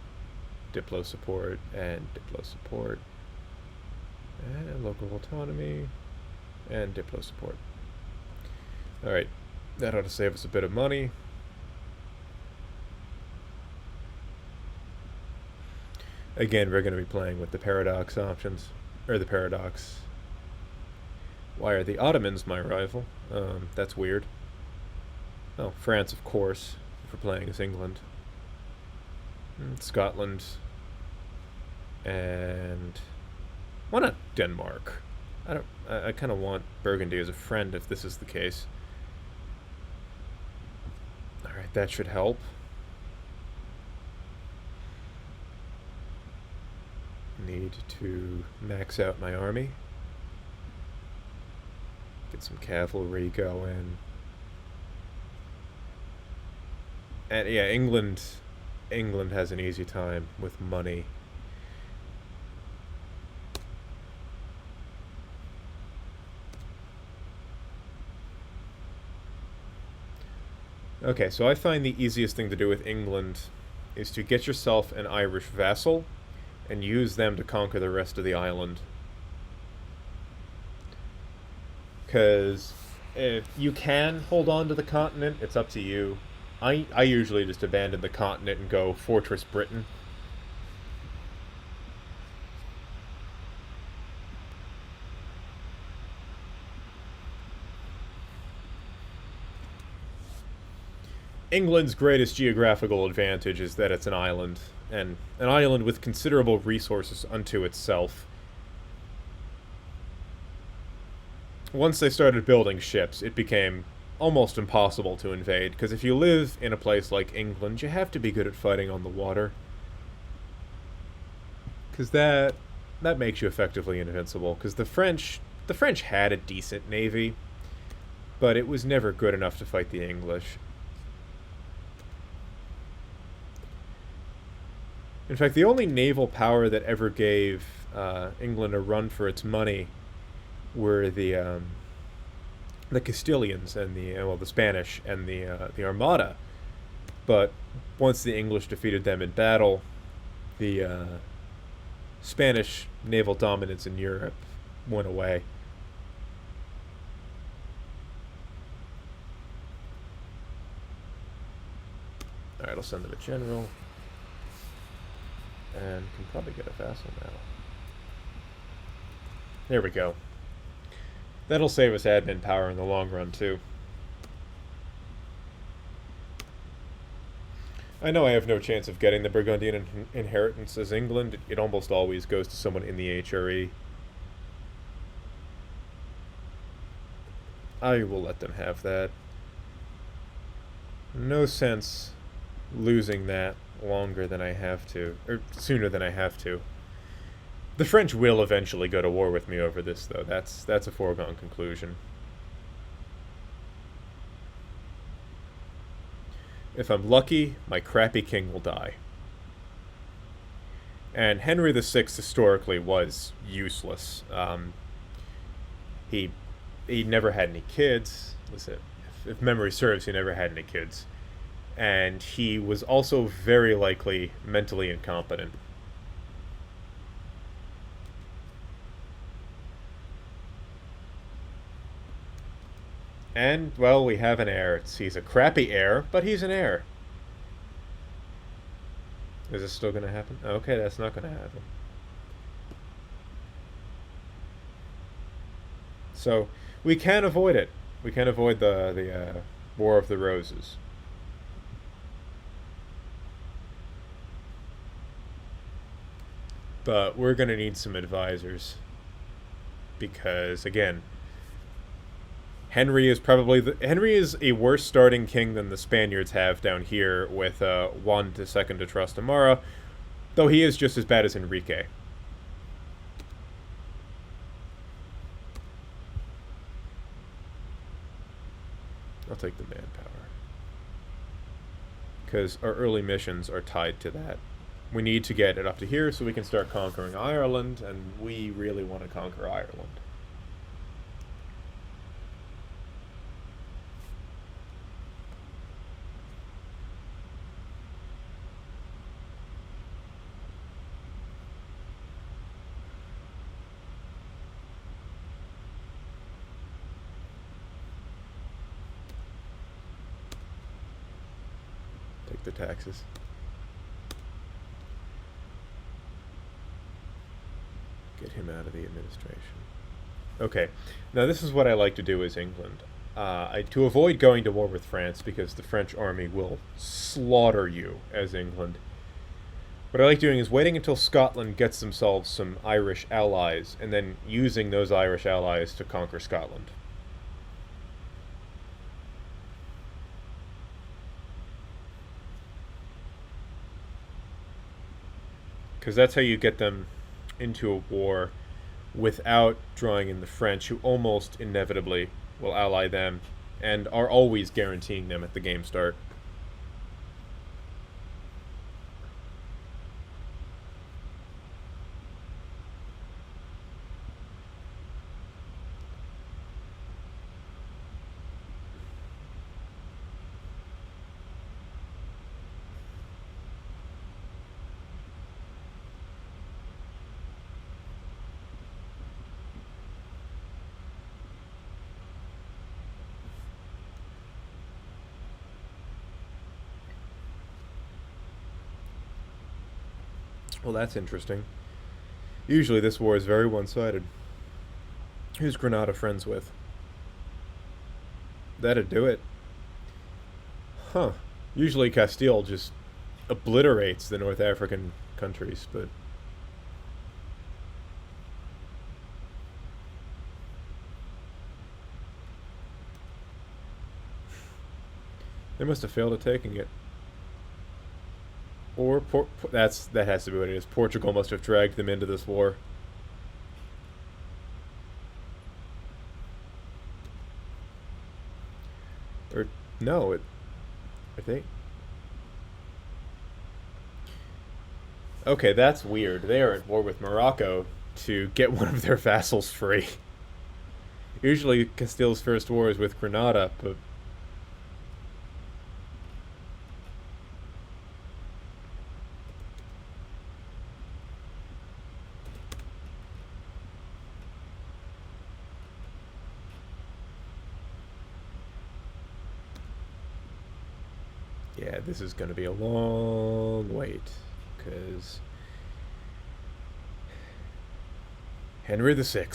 S1: Diplo support, and Diplo support, and local autonomy, and Diplo support. Alright, that ought to save us a bit of money. Again, we're going to be playing with the paradox options, or the paradox. Why are the Ottomans my rival? That's weird. Oh, France, of course, if we're playing as England. Scotland. And... why not Denmark? I kind of want Burgundy as a friend if this is the case. Alright, that should help. Need to max out my army. Get some cavalry going. And yeah, England has an easy time with money. Okay, so I find the easiest thing to do with England is to get yourself an Irish vassal and use them to conquer the rest of the island. Because if you can hold on to the continent, it's up to you. I usually just abandon the continent and go Fortress Britain. England's greatest geographical advantage is that it's an island, and an island with considerable resources unto itself. Once they started building ships, it became almost impossible to invade, because if you live in a place like England, you have to be good at fighting on the water. Because that makes you effectively invincible. Because the French had a decent navy, but it was never good enough to fight the English. In fact, the only naval power that ever gave England a run for its money were the Castilians and the Spanish and the Armada. But once the English defeated them in battle, the Spanish naval dominance in Europe went away. All right, I'll send them a general, and can probably get a vassal now. There we go. That'll save us admin power in the long run, too. I know I have no chance of getting the Burgundian inheritance as England. It almost always goes to someone in the HRE. I will let them have that. No sense losing that longer than I have to, or sooner than I have to. The French will eventually go to war with me over this, though. That's a foregone conclusion. If I'm lucky, my crappy king will die. And Henry VI historically was useless. He never had any kids. Listen, if memory serves, he never had any kids. And he was also very likely mentally incompetent. And, well, we have an heir. He's a crappy heir, but he's an heir. Is this still going to happen? Okay, that's not going to happen. So, we can avoid it. We can avoid the War of the Roses. But we're going to need some advisors. Because, again, Henry is a worse starting king than the Spaniards have down here with Juan II de Trastamara, though he is just as bad as Enrique. I'll take the manpower, because our early missions are tied to that. We need to get it up to here so we can start conquering Ireland, and we really want to conquer Ireland. Take the taxes. Get him out of the administration. Okay, now this is what I like to do as England. To avoid going to war with France, because the French army will slaughter you as England. What I like doing is waiting until Scotland gets themselves some Irish allies, and then using those Irish allies to conquer Scotland. Because that's how you get them into a war without drawing in the French, who almost inevitably will ally them and are always guaranteeing them at the game start. Well, that's interesting. Usually this war is very one-sided. Who's Granada friends with? That'd do it. Huh. Usually Castile just obliterates the North African countries, but they must have failed at taking it. Or that has to be what it is. Portugal must have dragged them into this war. Or no, I think. Okay, that's weird. They are at war with Morocco to get one of their vassals free. Usually Castile's first war is with Granada, but yeah, this is going to be a long wait, because Henry VI.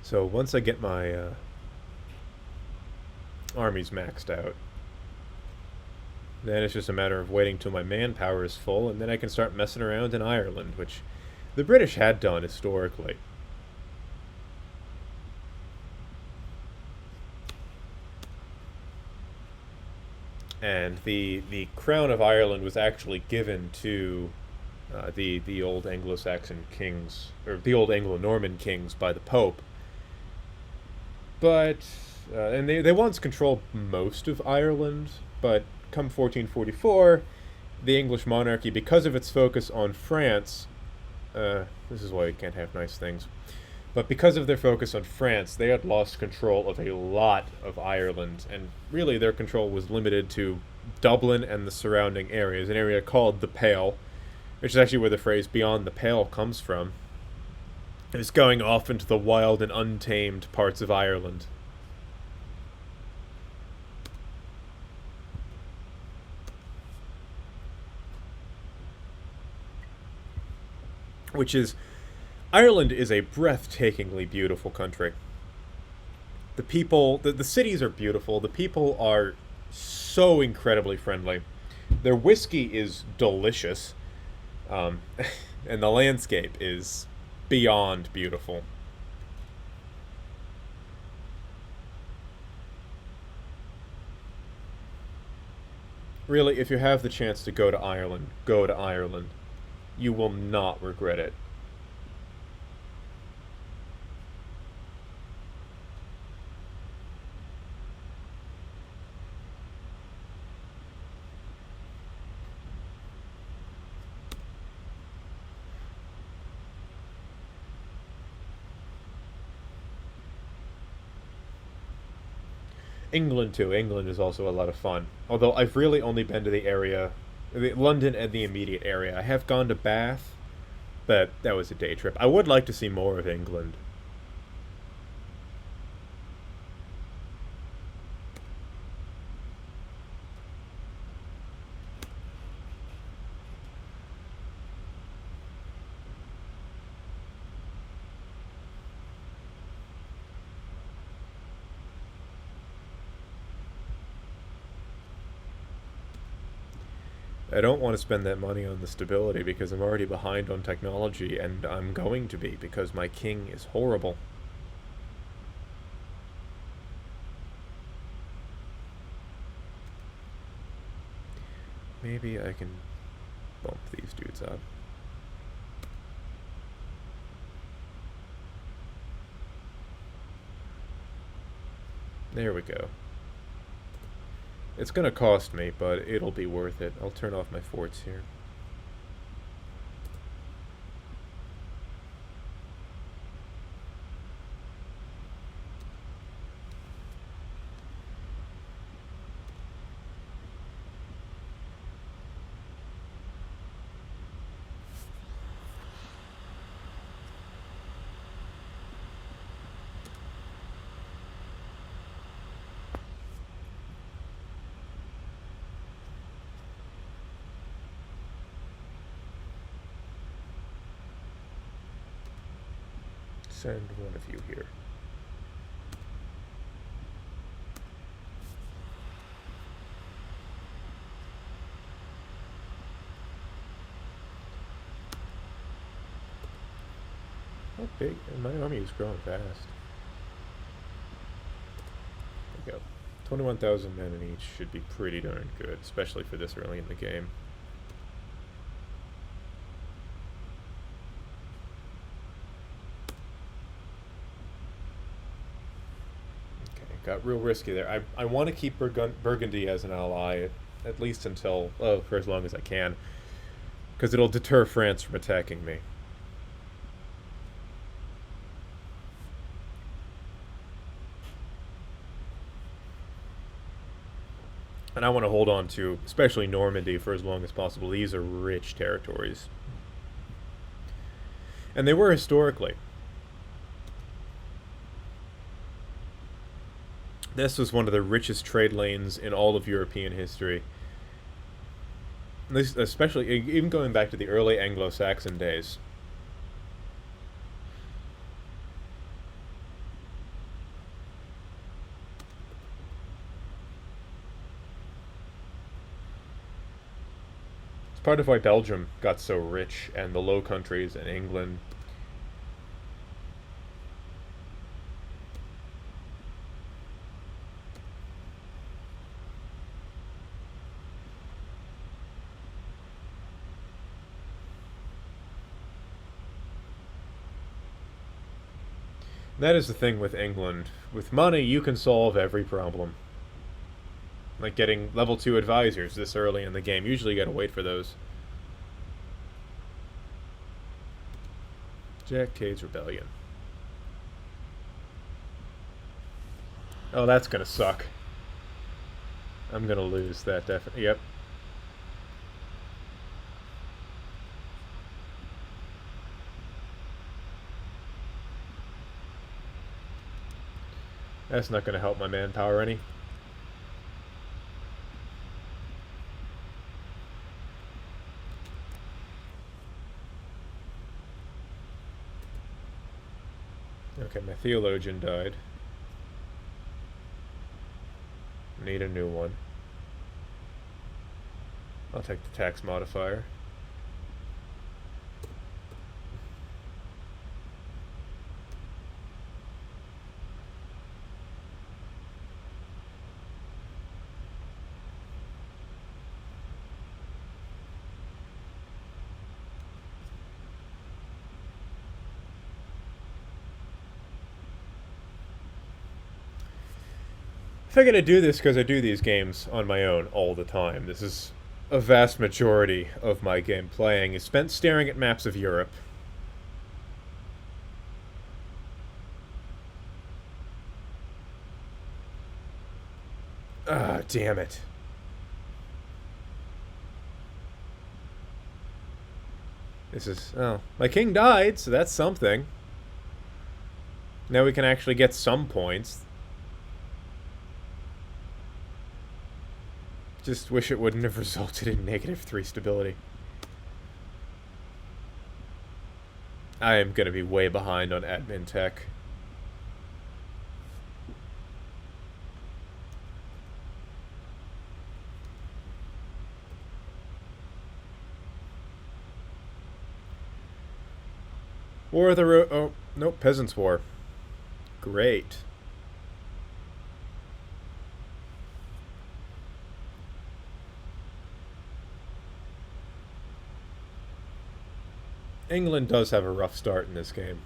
S1: So once I get my armies maxed out, then it's just a matter of waiting till my manpower is full, and then I can start messing around in Ireland, which the British had done historically. And the crown of Ireland was actually given to the old Anglo-Saxon kings, or the old Anglo-Norman kings, by the Pope. But and they once controlled most of Ireland, but come 1444, the English monarchy, because of its focus on France, this is why we can't have nice things, but because of their focus on France, they had lost control of a lot of Ireland, and really their control was limited to Dublin and the surrounding areas, an area called the Pale, which is actually where the phrase "beyond the Pale" comes from. It's going off into the wild and untamed parts of Ireland. Which is, Ireland is a breathtakingly beautiful country. The people, the cities are beautiful. The people are so incredibly friendly. Their whiskey is delicious. Um, and the landscape is beyond beautiful. Really, if you have the chance to go to Ireland, go to Ireland. You will not regret it. England too. England is also a lot of fun. Although I've really only been to the area, London and the immediate area. I have gone to Bath, but that was a day trip. I would like to see more of England. I don't want to spend that money on the stability because I'm already behind on technology, and I'm going to be because my king is horrible. Maybe I can bump these dudes up. There we go. It's gonna cost me, but it'll be worth it. I'll turn off my forts here. send one of you here. How big? My army is growing fast. There we go. 21,000 men in each should be pretty darn good, especially for this early in the game. Okay, got real risky there. I want to keep Burgundy as an ally, at least until, for as long as I can, because it'll deter France from attacking me. And I want to hold on to, especially Normandy, for as long as possible. These are rich territories. And they were historically. This was one of the richest trade lanes in all of European history. This, especially, even going back to the early Anglo-Saxon days. Part of why Belgium got so rich, and the Low Countries and England. That is the thing with England. With money, you can solve every problem. Like getting level 2 advisors this early in the game. Usually you gotta wait for those. Jack Cade's Rebellion. Oh, that's gonna suck. I'm gonna lose that definitely. Yep. That's not gonna help my manpower any. Okay, my theologian died. Need a new one. I'll take the tax modifier. I figured I'd do this because I do these games on my own all the time. This is a vast majority of my game playing is spent staring at maps of Europe. Ah, damn it. This is... oh, my king died, so that's something. Now we can actually get some points. Just wish it wouldn't have resulted in -3 stability. I am going to be way behind on admin tech. War of the oh, nope, Peasants' War. Great. England does have a rough start in this game.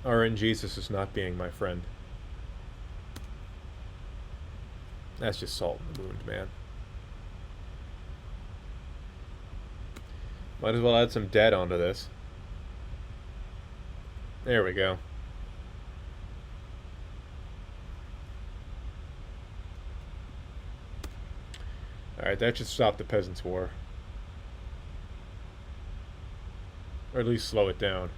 S1: RNGesus is not being my friend. That's just salt in the wound, man. Might as well add some dead onto this. There we go. Alright, that should stop the Peasants' War. Or at least slow it down.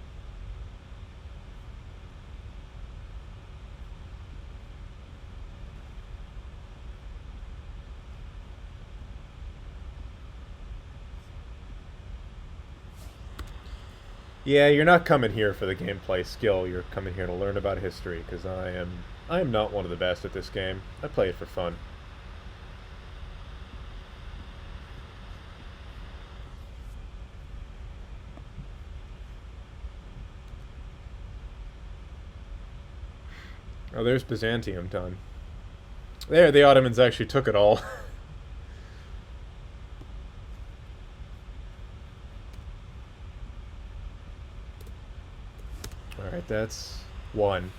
S1: Yeah, you're not coming here for the gameplay skill. You're coming here to learn about history, because I am not one of the best at this game. I play it for fun. Oh, there's Byzantium done. There, the Ottomans actually took it all. Alright, that's one.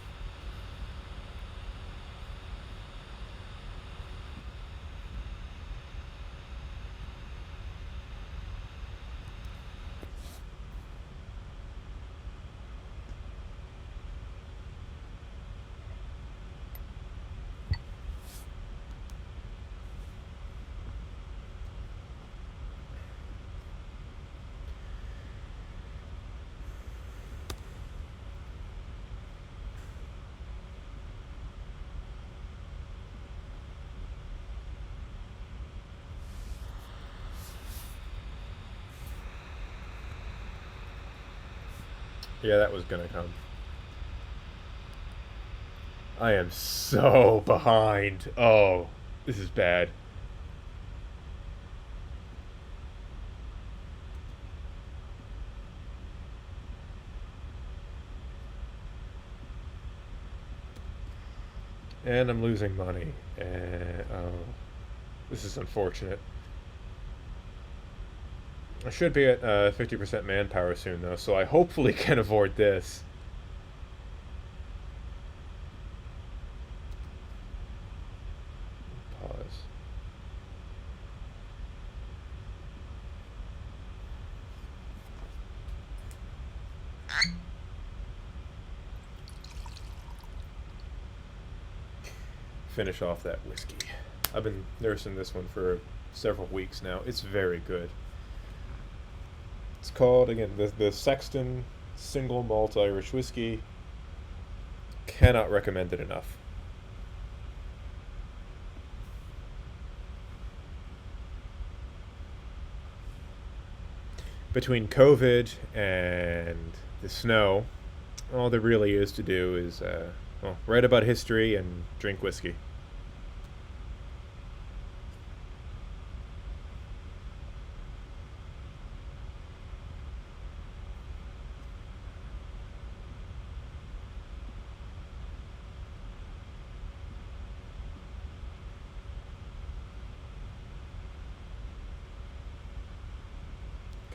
S1: Yeah, that was gonna come. I am so behind. Oh, this is bad. And I'm losing money. Oh, this is unfortunate. I should be at 50% manpower soon, though, so I hopefully can avoid this. Pause. Finish off that whiskey. I've been nursing this one for several weeks now. It's very good. It's called, again, the Sexton Single Malt Irish Whiskey. Cannot recommend it enough. Between COVID and the snow, all there really is to do is, well, write about history and drink whiskey.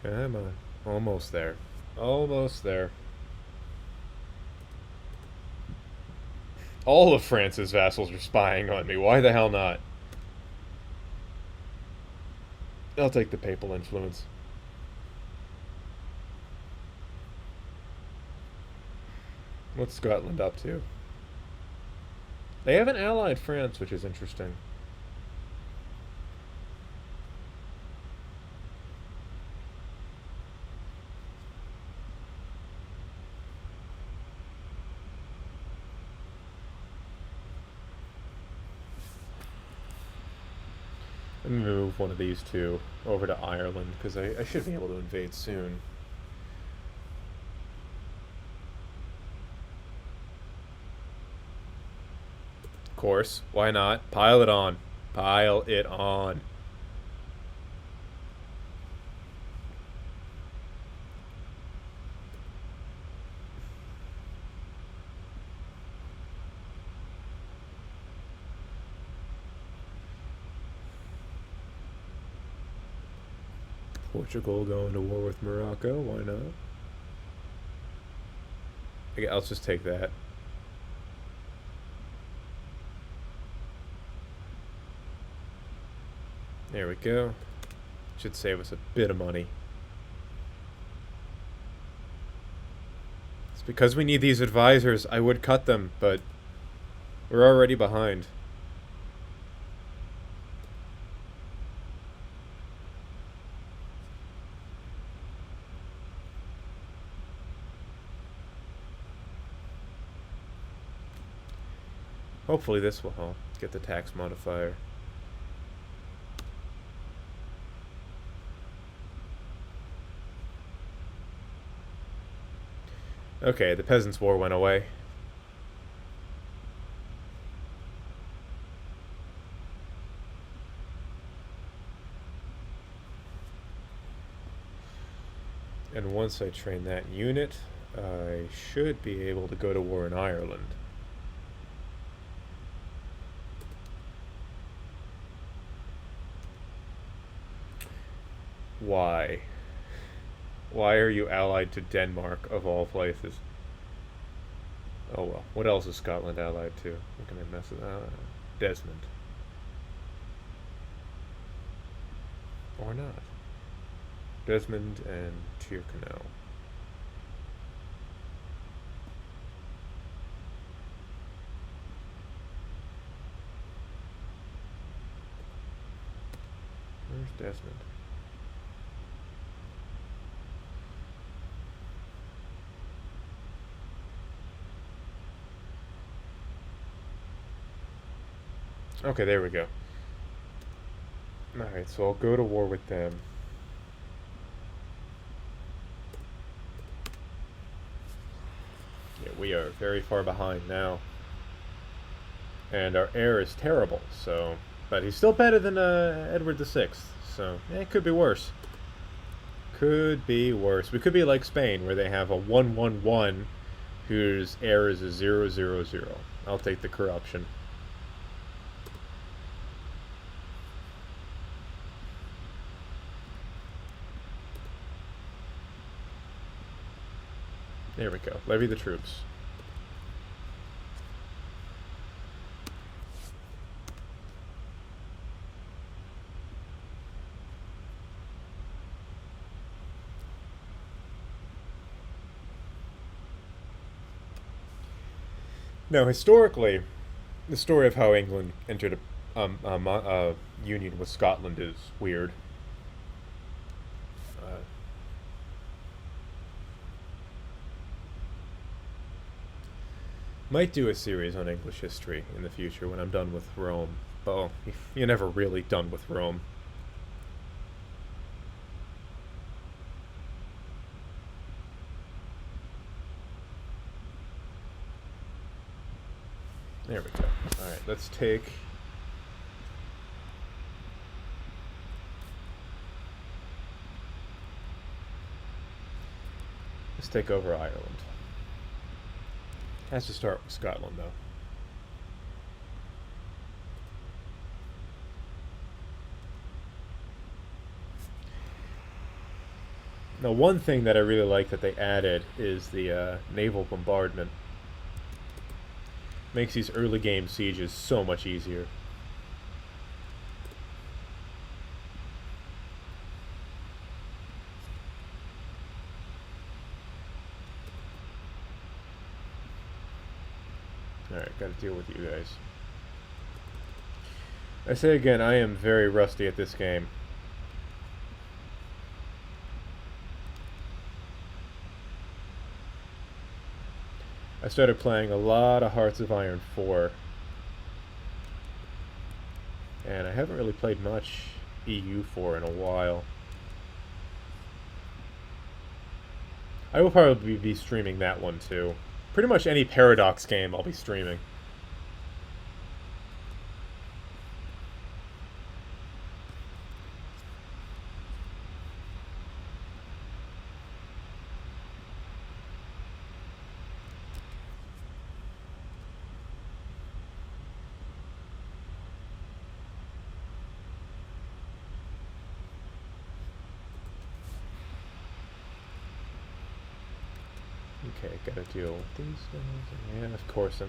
S1: Come on. Almost there. Almost there. All of France's vassals are spying on me. Why the hell not? I'll take the papal influence. What's Scotland up to? They haven't allied France, which is interesting. I'm gonna move one of these two over to Ireland, because I should be able to invade soon. Of course, why not? Pile it on. Pile it on. Portugal going to war with Morocco, why not? Okay, I'll just take that. There we go. Should save us a bit of money. It's because we need these advisors. I would cut them, but we're already behind. Hopefully this will help get the tax modifier. Okay, the Peasants' War went away. And once I train that unit, I should be able to go to war in Ireland. Why? Why are you allied to Denmark, of all places? Oh well. What else is Scotland allied to? What can I mess with? Desmond. Or not. Desmond and Tyrconnell. Where's Desmond? Okay, there we go. Alright, so I'll go to war with them. Yeah, we are very far behind now. And our heir is terrible, so... But he's still better than Edward VI, so it could be worse. Could be worse. We could be like Spain, where they have a 111 whose heir is a 000. I'll take the corruption. There we go. Levy the troops. Now, historically, the story of how England entered a union with Scotland is weird. Uh, Might do a series on English history in the future when I'm done with Rome. But oh, you're never really done with Rome. There we go. Alright, let's take... Let's take over Ireland. Has to start with Scotland, though. Now, one thing that I really like that they added is the naval bombardment. Makes these early game sieges so much easier. Alright, gotta deal with you guys. I say again, I am very rusty at this game. I started playing a lot of Hearts of Iron 4. And I haven't really played much EU4 in a while. I will probably be streaming that one too. Pretty much any Paradox game I'll be streaming. Okay, gotta deal with these guys. Yeah, of course.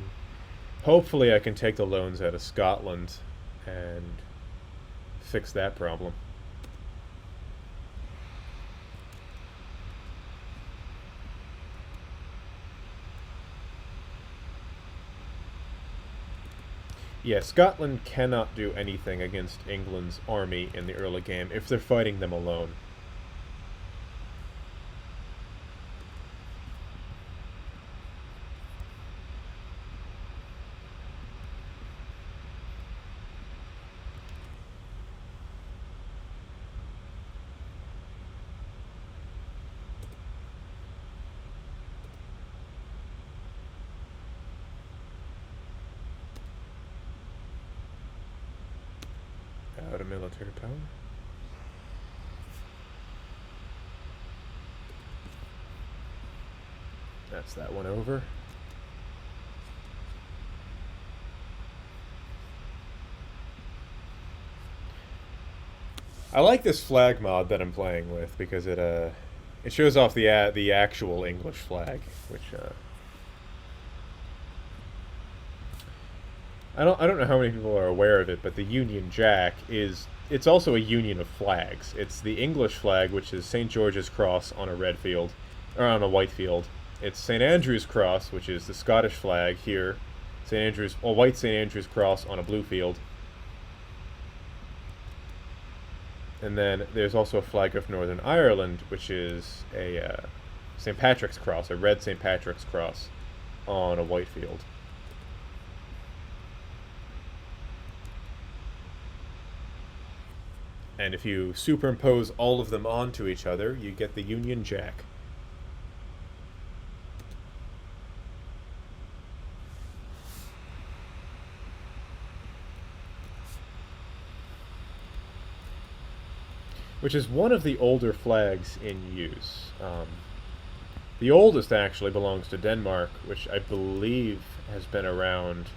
S1: Hopefully I can take the loans out of Scotland and fix that problem. Yeah, Scotland cannot do anything against England's army in the early game if they're fighting them alone. out of military power. That's that one over. I like this flag mod that I'm playing with because it shows off the actual English flag, which I don't know how many people are aware of it, but the Union Jack it's also a union of flags. It's the English flag, which is St. George's Cross on a red field, or on a white field. It's St. Andrew's Cross, which is the Scottish flag here. White St. Andrew's Cross on a blue field. And then there's also a flag of Northern Ireland, which is a St. Patrick's Cross, a red St. Patrick's Cross on a white field. And if you superimpose all of them onto each other, you get the Union Jack. Which is one of the older flags in use. The oldest actually belongs to Denmark, which I believe has been around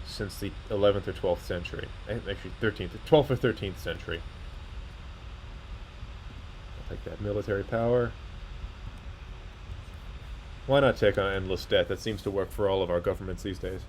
S1: since the 11th or 12th century. Actually, 12th or 13th century. I'll take that military power. Why not take on endless debt? That seems to work for all of our governments these days.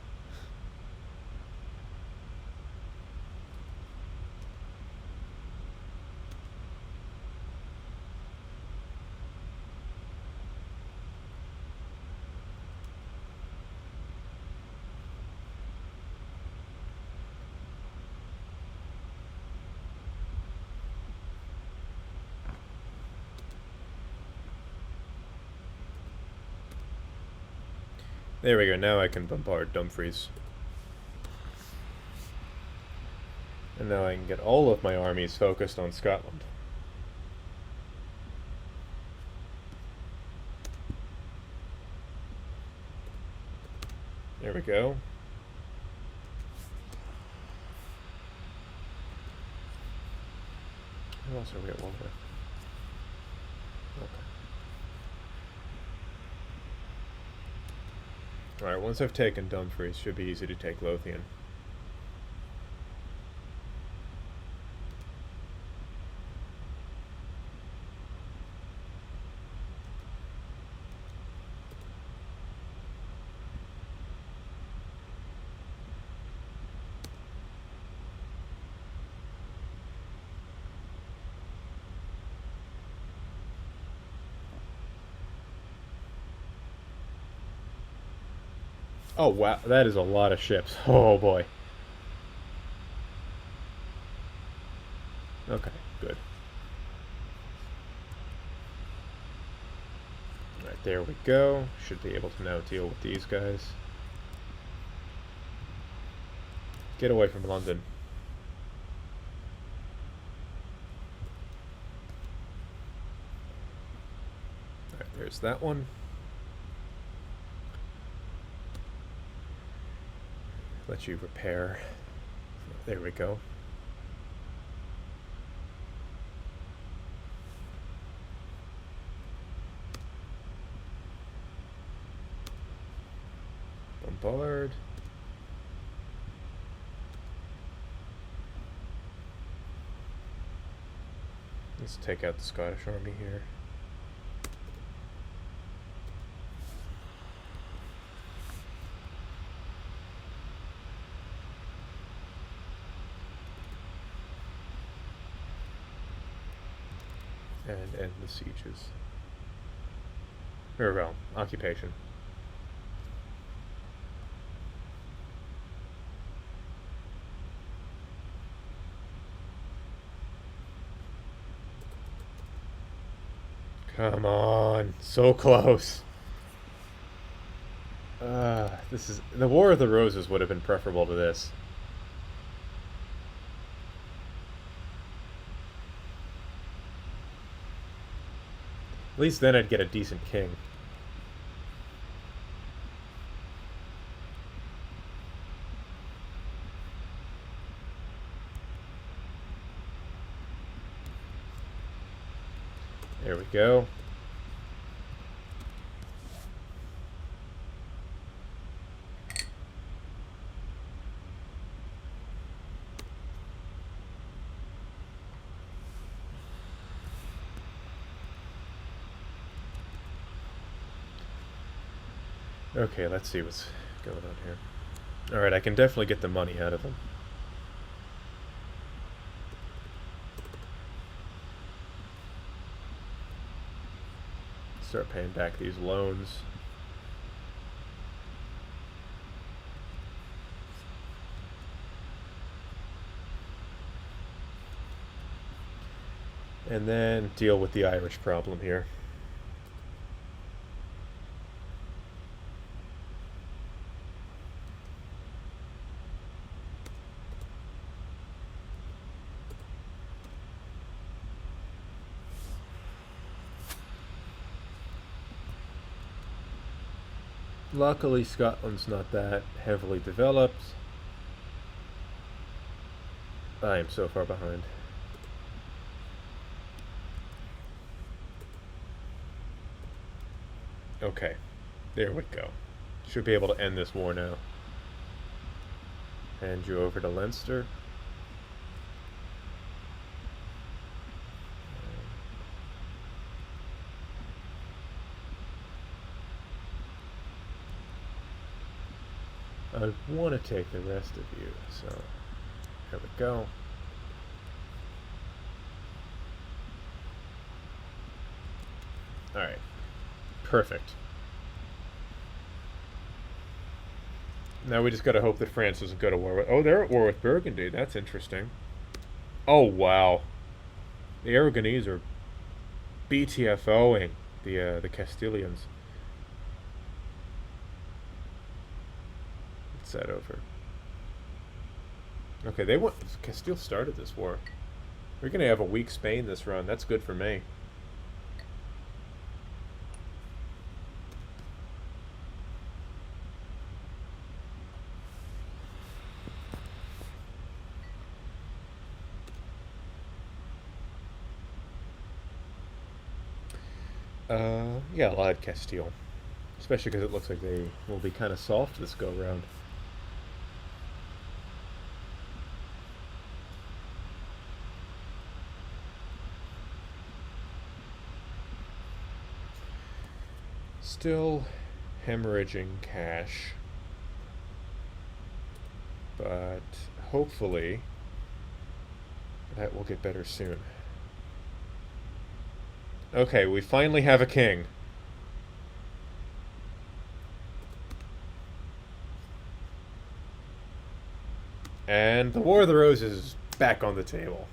S1: There we go, now I can bombard Dumfries. And now I can get all of my armies focused on Scotland. There we go. Who else are we at war with? Okay. Alright, once I've taken Dumfries, should be easy to take Lothian. Oh, wow, that is a lot of ships. Oh, boy. Okay, good. Alright, there we go. Should be able to now deal with these guys. Get away from London. Alright, there's that one. Let you repair. There we go. Bombard. Let's take out the Scottish army here. And end the sieges. Or, well, occupation. Come on, so close. This is the War of the Roses would have been preferable to this. At least then I'd get a decent king. There we go. Okay, let's see what's going on here. Alright, I can definitely get the money out of them. Start paying back these loans. And then deal with the Irish problem here. Luckily, Scotland's not that heavily developed. I am so far behind. Okay, there we go. Should be able to end this war now. Hand you over to Leinster. I want to take the rest of you, so there we go. Alright. Perfect. Now we just gotta hope that France doesn't go to war with... Oh, they're at war with Burgundy. That's interesting. Oh, wow. The Aragonese are BTFOing the Castilians. Let's that over. Okay, they want... Castile started this war. We're gonna have a weak Spain this run. That's good for me. Yeah, I'll add Castile. Especially because it looks like they will be kind of soft this go-round. Still hemorrhaging cash. But hopefully that will get better soon. Okay, we finally have a king. And the War of the Roses is back on the table.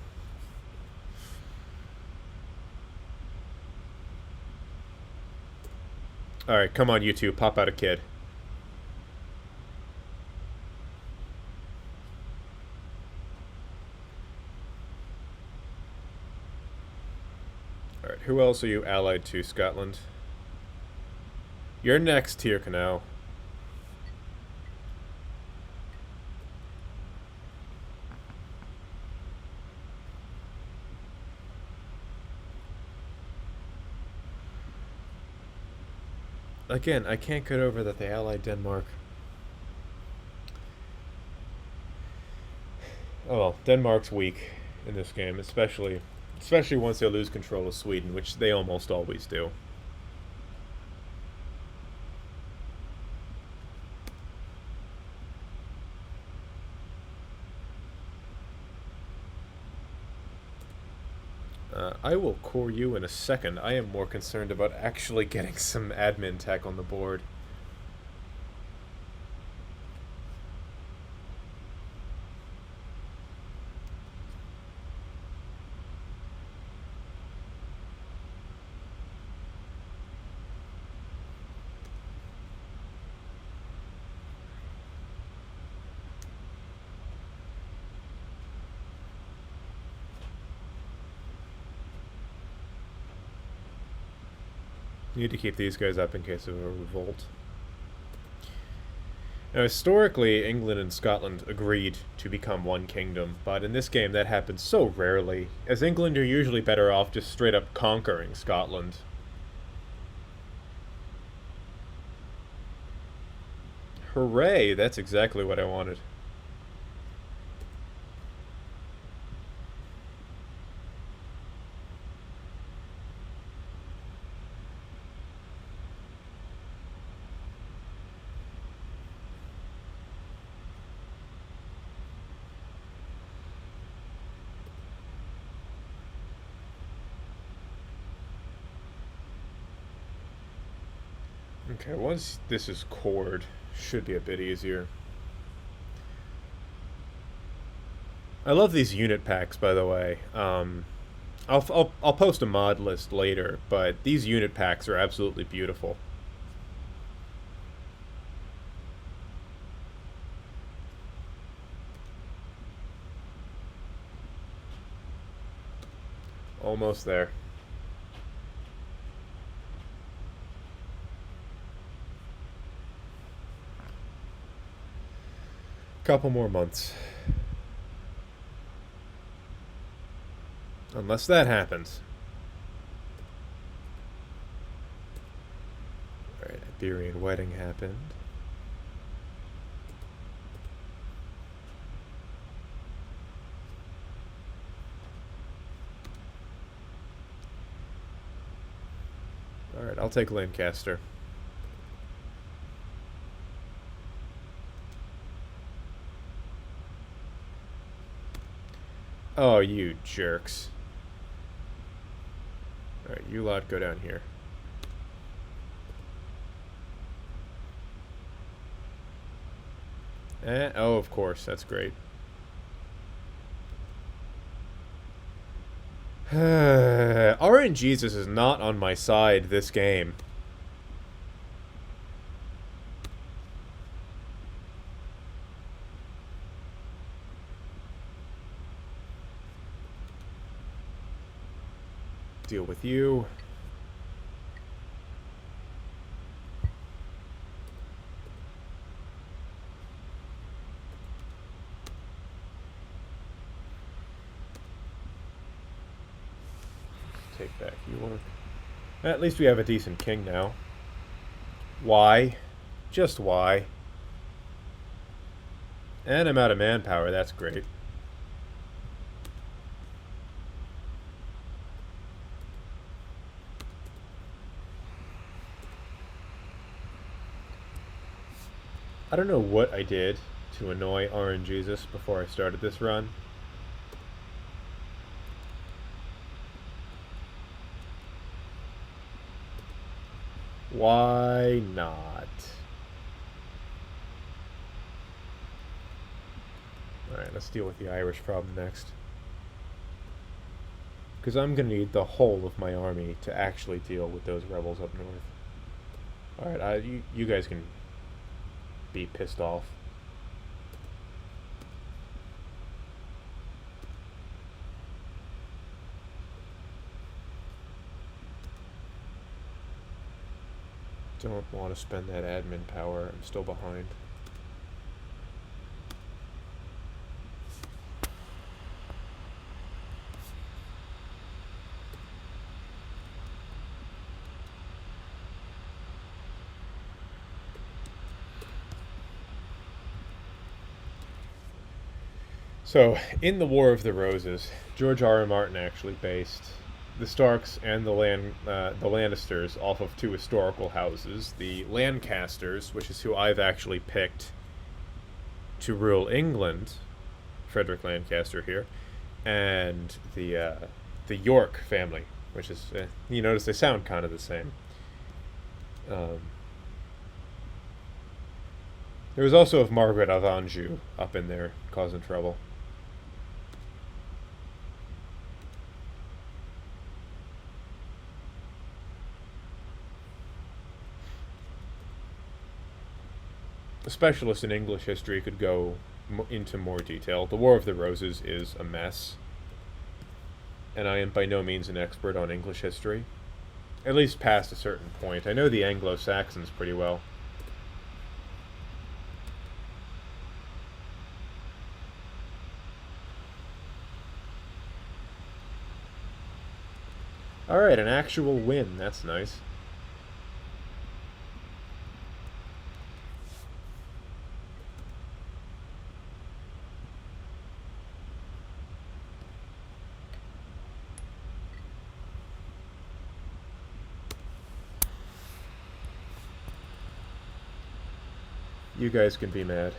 S1: Alright, come on, you two. Pop out a kid. Alright, who else are you allied to, Scotland? You're next, Tyrconnell. Again, I can't get over that they allied Denmark. Oh well, Denmark's weak in this game, especially once they lose control of Sweden, which they almost always do. I will core you in a second. I am more concerned about actually getting some admin tech on the board. Need to keep these guys up in case of a revolt. Now, historically, England and Scotland agreed to become one kingdom, but in this game that happens so rarely, as England are usually better off just straight up conquering Scotland. Hooray, that's exactly what I wanted. Okay, once this is cored, should be a bit easier. I love these unit packs, by the way. I'll post a mod list later, but these unit packs are absolutely beautiful. Almost there. Couple more months. Unless that happens. Alright, Iberian wedding happened. Alright, I'll take Lancaster. Oh, you jerks. Alright, you lot go down here. Oh, of course, that's great. RNGesus is not on my side this game. Deal with you. Take back York. At least we have a decent king now. Why? Just why? And I'm out of manpower, that's great. I don't know what I did to annoy RNGesus before I started this run. Why not? Alright, let's deal with the Irish problem next. Because I'm going to need the whole of my army to actually deal with those rebels up north. Alright, you guys can be pissed off. Don't want to spend that admin power. I'm still behind. So, in the War of the Roses, George R. R. Martin actually based the Starks and the Lannisters off of two historical houses. The Lancasters, which is who I've actually picked to rule England, Frederick Lancaster here, and the York family, which is, you notice they sound kind of the same. There was also of Margaret of Anjou up in there causing trouble. A specialist in English history could go into more detail. The War of the Roses is a mess, and I am by no means an expert on English history, at least past a certain point. I know the Anglo-Saxons pretty well. Alright, an actual win. That's nice. You guys can be mad.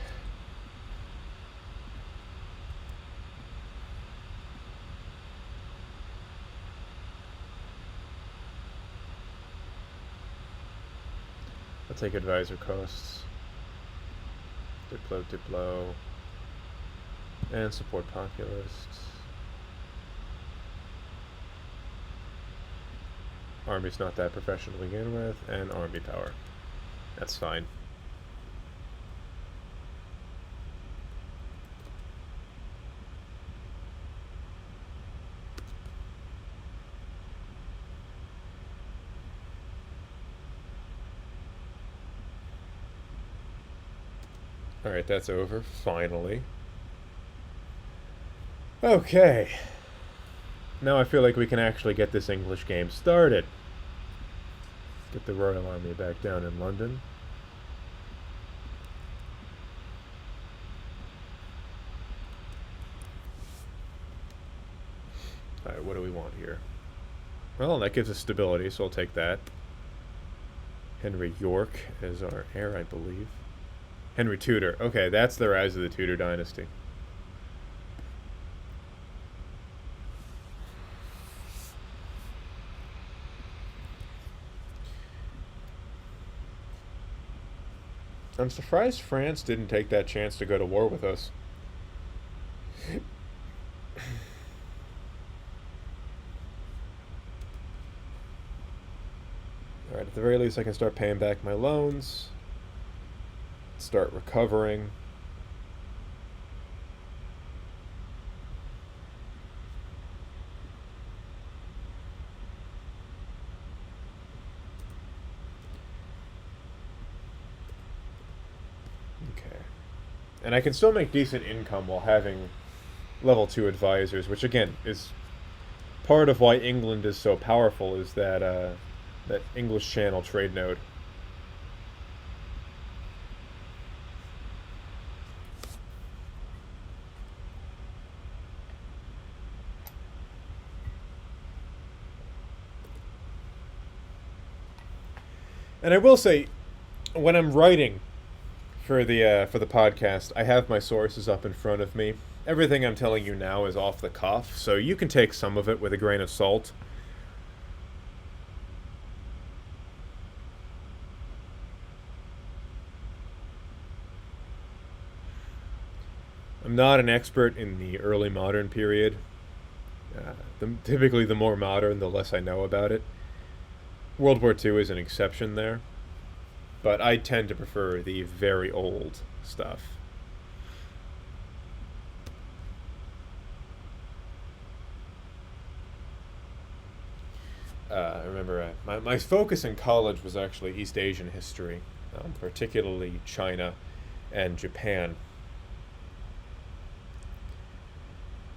S1: I'll take advisor costs. Diplo, Diplo. And support populists. Army's not that professional to begin with, and army power. That's fine. Alright, that's over, finally. Okay. Now I feel like we can actually get this English game started. Get the Royal Army back down in London. Alright, what do we want here? Well, that gives us stability, so I'll take that. Henry York as our heir, I believe. Henry Tudor. Okay, that's the rise of the Tudor dynasty. I'm surprised France didn't take that chance to go to war with us. Alright, at the very least I can start paying back my loans. Start recovering. Okay. And I can still make decent income while having level 2 advisors, which again is part of why England is so powerful, is that English Channel trade node. And I will say, when I'm writing for the podcast, I have my sources up in front of me. Everything I'm telling you now is off the cuff, so you can take some of it with a grain of salt. I'm not an expert in the early modern period. Typically, the more modern, the less I know about it. World War II is an exception there, but I tend to prefer the very old stuff. I remember my focus in college was actually East Asian history, particularly China and Japan.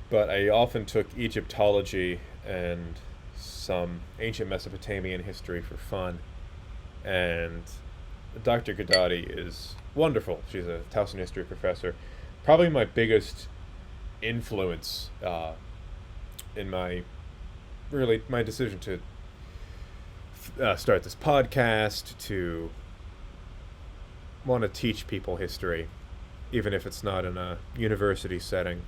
S1: But I often took Egyptology and some ancient Mesopotamian history for fun. And Dr. Gadati is wonderful. She's a Towson history professor. Probably my biggest influence in my decision to start this podcast, to want to teach people history, even if it's not in a university setting.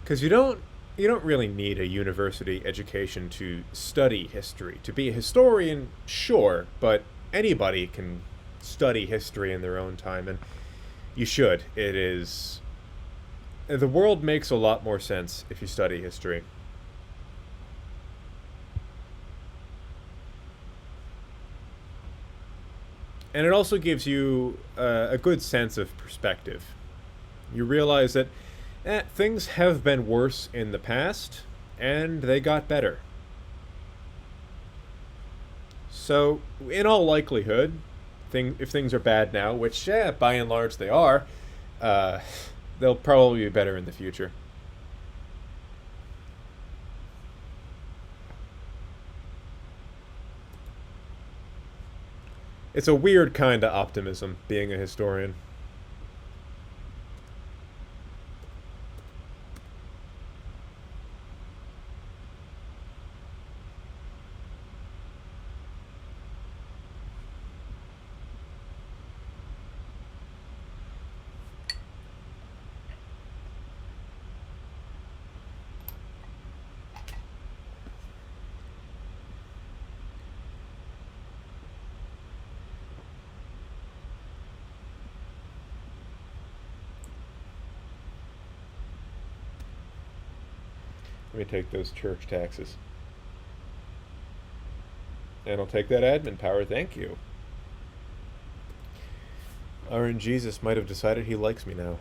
S1: Because you don't really need a university education to study history. To be a historian, sure, but anybody can study history in their own time, and you should. It is... The world makes a lot more sense if you study history. And it also gives you a good sense of perspective. You realize that things have been worse in the past, and they got better. So, in all likelihood, if things are bad now, which, by and large they are, they'll probably be better in the future. It's a weird kind of optimism, being a historian. Let me take those church taxes. And I'll take that admin power, thank you. RNGesus might have decided he likes me now.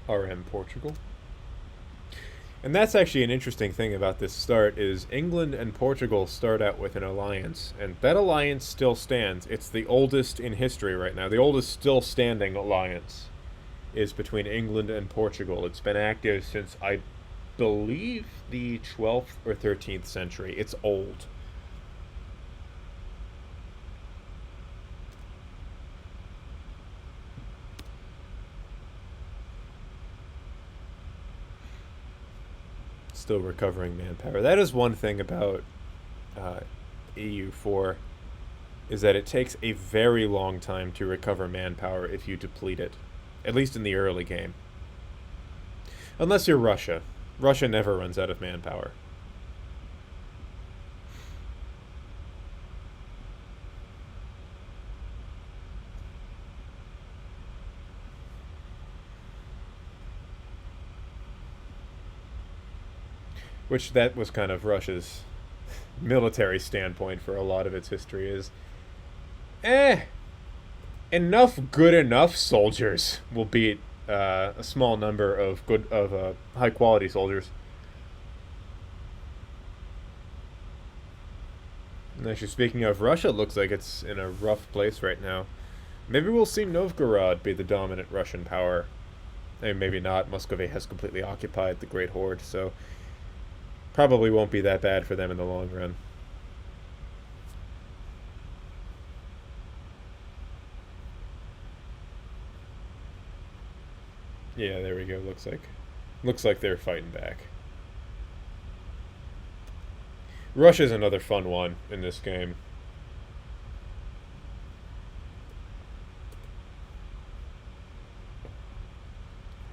S1: RM Portugal. And that's actually an interesting thing about this start is England and Portugal start out with an alliance, and that alliance still stands. It's the oldest in history right now. The oldest still standing alliance is between England and Portugal. It's been active since, I believe, the 12th or 13th century. It's old. Still recovering manpower. That is one thing about EU4, is that it takes a very long time to recover manpower if you deplete it, at least in the early game. Unless you're Russia. Russia never runs out of manpower. Which that was kind of Russia's military standpoint for a lot of its history is, enough good enough soldiers will beat a small number of high quality soldiers. And actually, speaking of Russia, it looks like it's in a rough place right now. Maybe we'll see Novgorod be the dominant Russian power. And maybe not. Muscovy has completely occupied the Great Horde, so probably won't be that bad for them in the long run. Yeah, there we go. Looks like they're fighting back. Russia's another fun one in this game.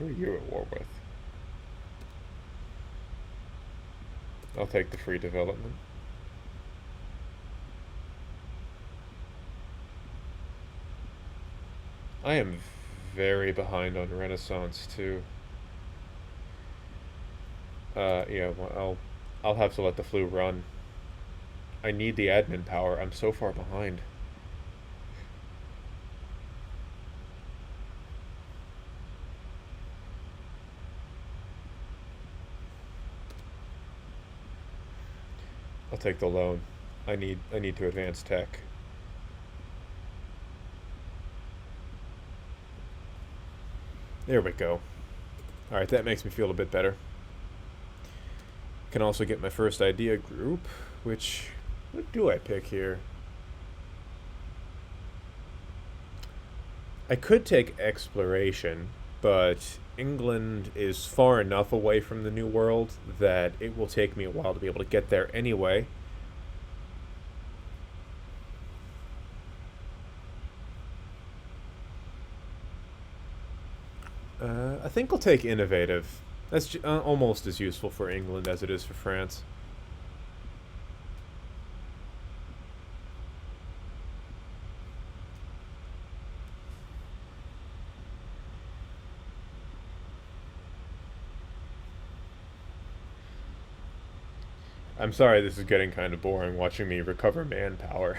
S1: Who are you at war with? I'll take the free development. I am very behind on Renaissance too. Yeah, well, I'll have to let the flu run. I need the admin power. I'm so far behind. I'll take the loan. I need to advance tech. There we go. Alright, that makes me feel a bit better. Can also get my first idea group, which, what do I pick here? I could take exploration, but England is far enough away from the New World that it will take me a while to be able to get there anyway. I think I'll take innovative. That's almost as useful for England as it is for France. I'm sorry this is getting kind of boring watching me recover manpower.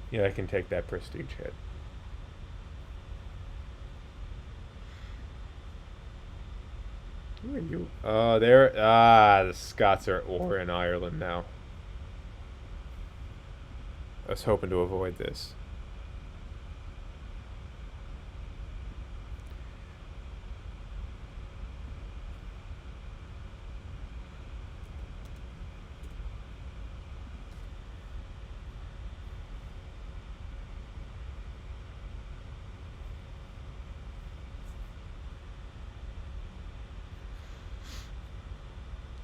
S1: Yeah, I can take that prestige hit. Who are you? Oh, there. Ah, the Scots are at war in Ireland now. I was hoping to avoid this.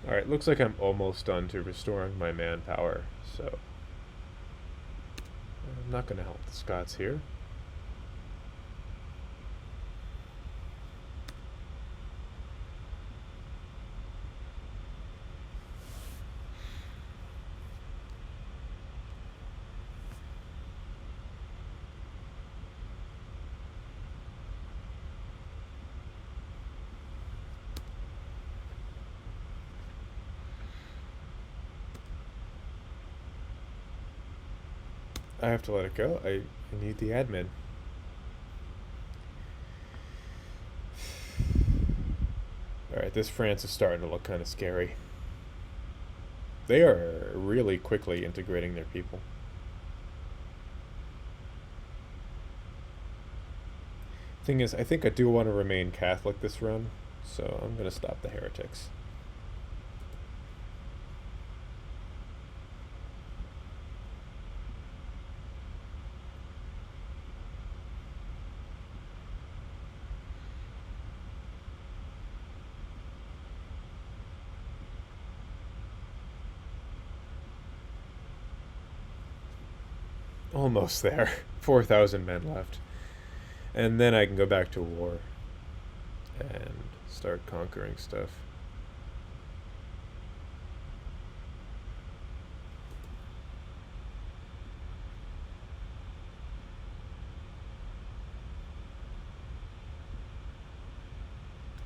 S1: Alright, looks like I'm almost done to restoring my manpower, so I'm not going to help the Scots here. I have to let it go. I need the admin. Alright, this France is starting to look kind of scary. They are really quickly integrating their people. Thing is, I think I do want to remain Catholic this run, so I'm going to stop the heretics. Almost there. 4,000 men left. And then I can go back to war and start conquering stuff.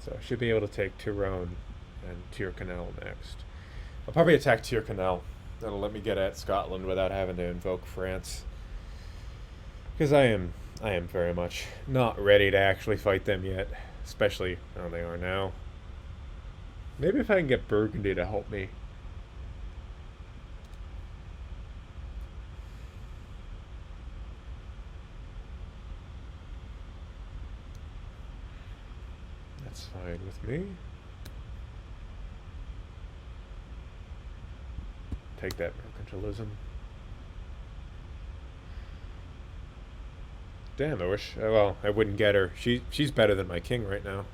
S1: So I should be able to take Tyrone and Tyrconnell next. I'll probably attack Tyrconnell. That'll let me get at Scotland without having to invoke France. Because I am very much not ready to actually fight them yet, especially how they are now. Maybe if I can get Burgundy to help me. That's fine with me. Take that mercantilism. Damn, I wish. Well, I wouldn't get her. She's better than my king right now.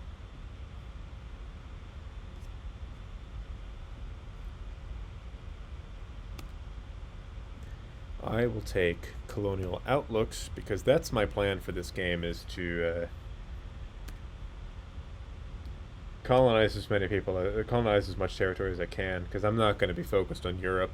S1: I will take colonial outlooks because that's my plan for this game, is to colonize as many people, colonize as much territory as I can, because I'm not going to be focused on Europe.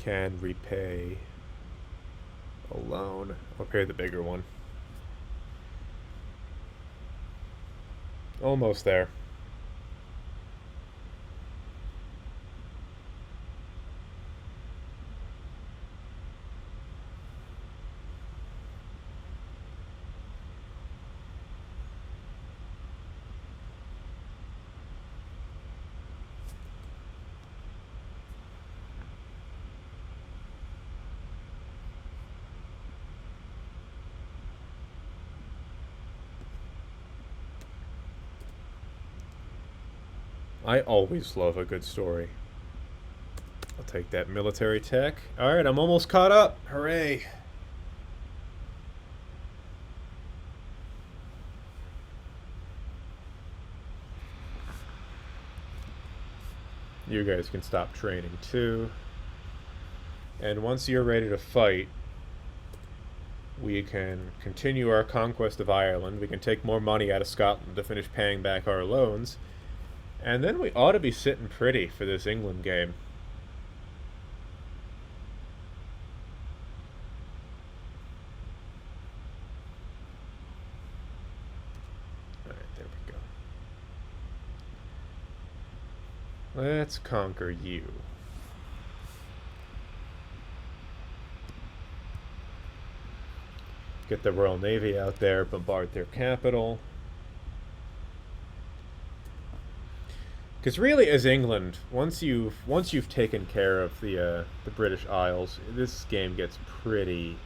S1: Can repay a loan. I'll pay the bigger one. Almost there. I always love a good story. I'll take that military tech. Alright, I'm almost caught up. Hooray. You guys can stop training too. And once you're ready to fight, we can continue our conquest of Ireland. We can take more money out of Scotland to finish paying back our loans. And then we ought to be sitting pretty for this England game. Alright, there we go. Let's conquer you. Get the Royal Navy out there, bombard their capital. Because really, as England, once you've taken care of the British Isles, this game gets pretty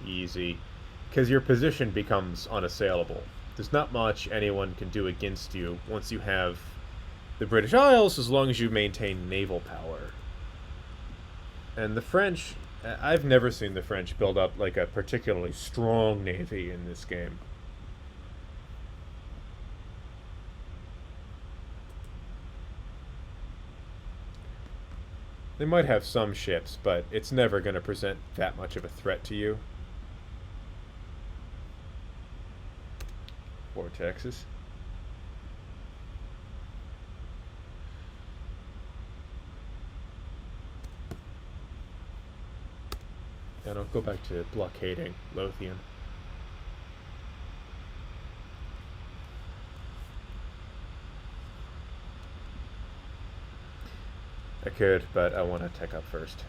S1: easy. Because your position becomes unassailable. There's not much anyone can do against you once you have the British Isles, as long as you maintain naval power. And the French, I've never seen the French build up like a particularly strong navy in this game. They might have some ships, but it's never going to present that much of a threat to you. Vortexes. And I'll go back to blockading Lothian. I could, but I want to tech up first.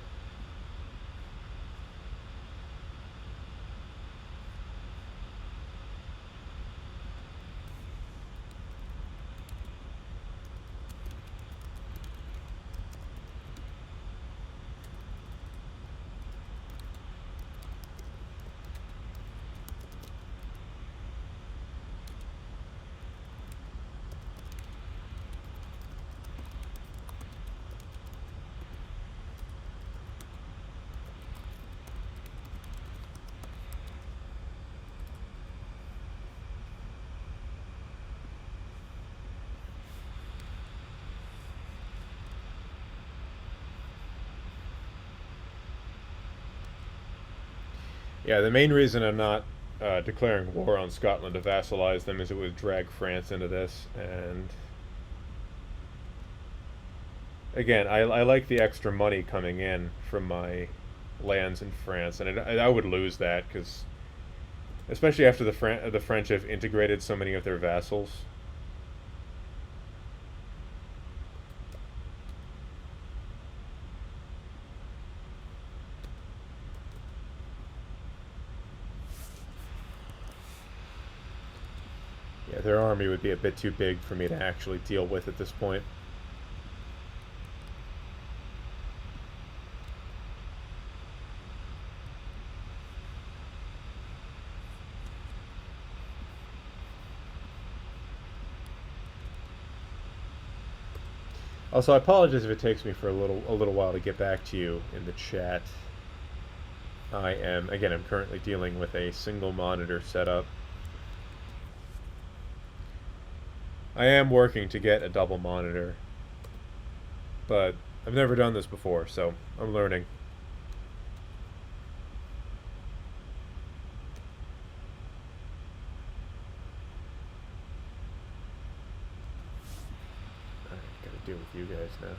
S1: Yeah, the main reason I'm not declaring war on Scotland to vassalize them is it would drag France into this. And again, I like the extra money coming in from my lands in France, and I would lose that because, especially after the French have integrated so many of their vassals. Yeah, their army would be a bit too big for me to actually deal with at this point. Also, I apologize if it takes me for a little while to get back to you in the chat. I'm currently dealing with a single monitor setup. I am working to get a double monitor, but I've never done this before, so I'm learning. Alright, gotta deal with you guys now.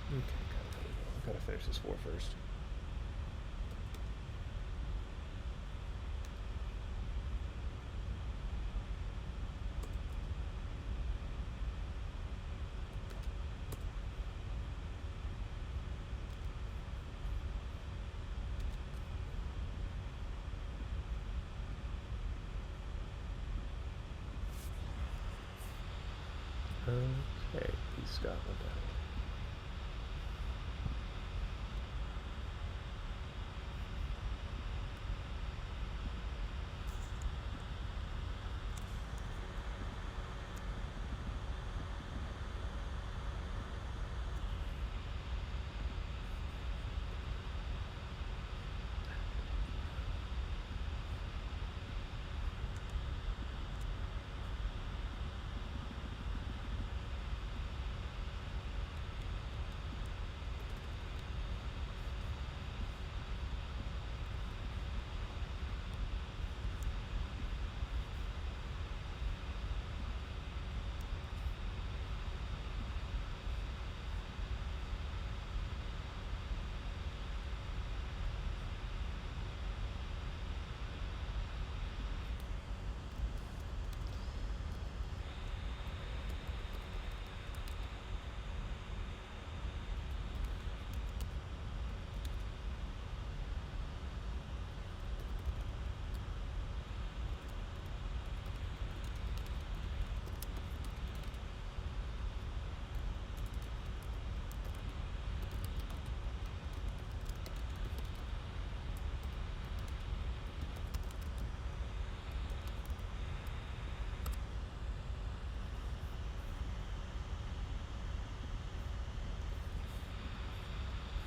S1: Okay, gotta finish this war first. Okay, peace Scotland out.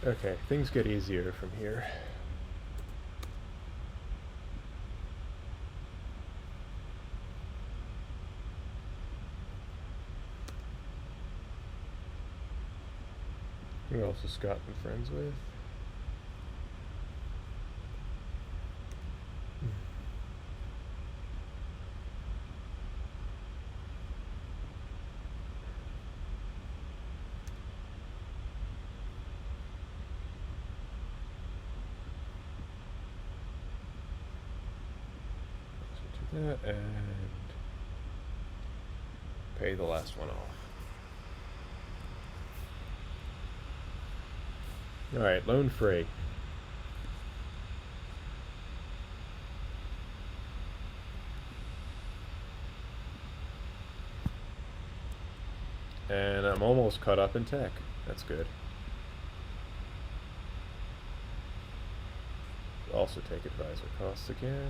S1: Okay, things get easier from here. Who else is Scott been friends with? So do that and pay the last one off. Alright, loan free. And I'm almost caught up in tech. That's good. Also take advisor costs again.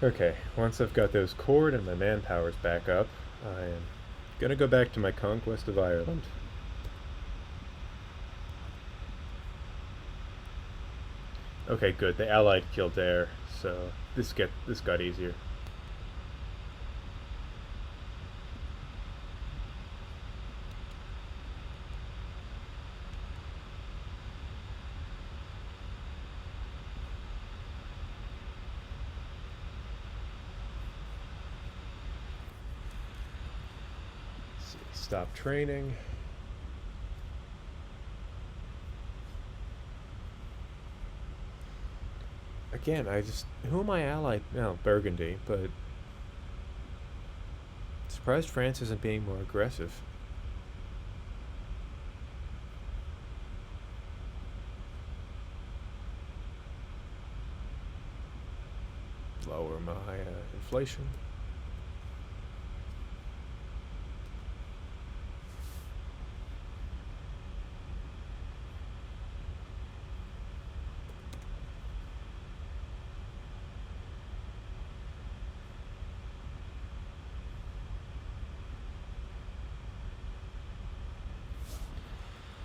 S1: Okay, once I've got those cord and my manpower's back up, I am gonna go back to my conquest of Ireland. Okay, good. The Allied Kildare, so this got easier. Stop training. Again, who am I allied? No, Burgundy, but surprised France isn't being more aggressive. Lower my inflation.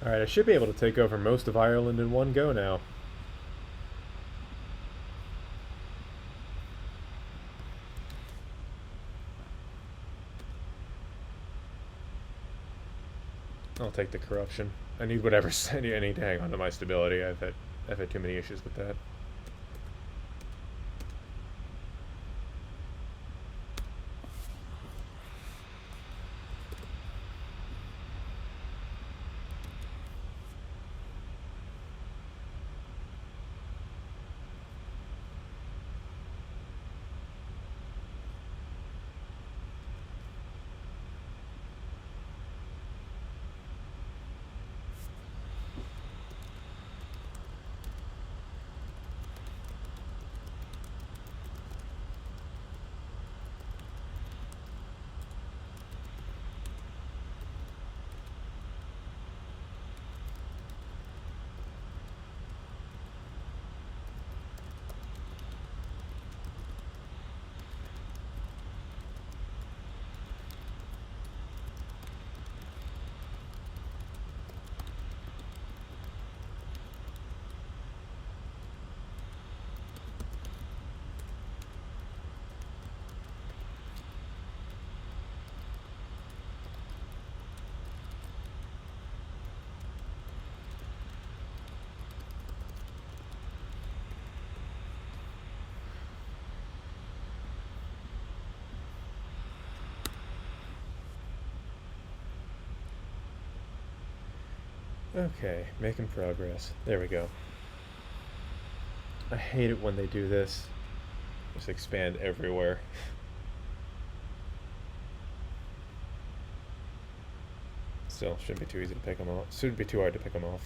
S1: Alright, I should be able to take over most of Ireland in one go now. I'll take the corruption. I need whatever. I need to hang on to my stability. I've had too many issues with that. Okay, making progress. There we go. I hate it when they do this. Just expand everywhere. Still, shouldn't be too easy to pick them off. Shouldn't be too hard to pick them off.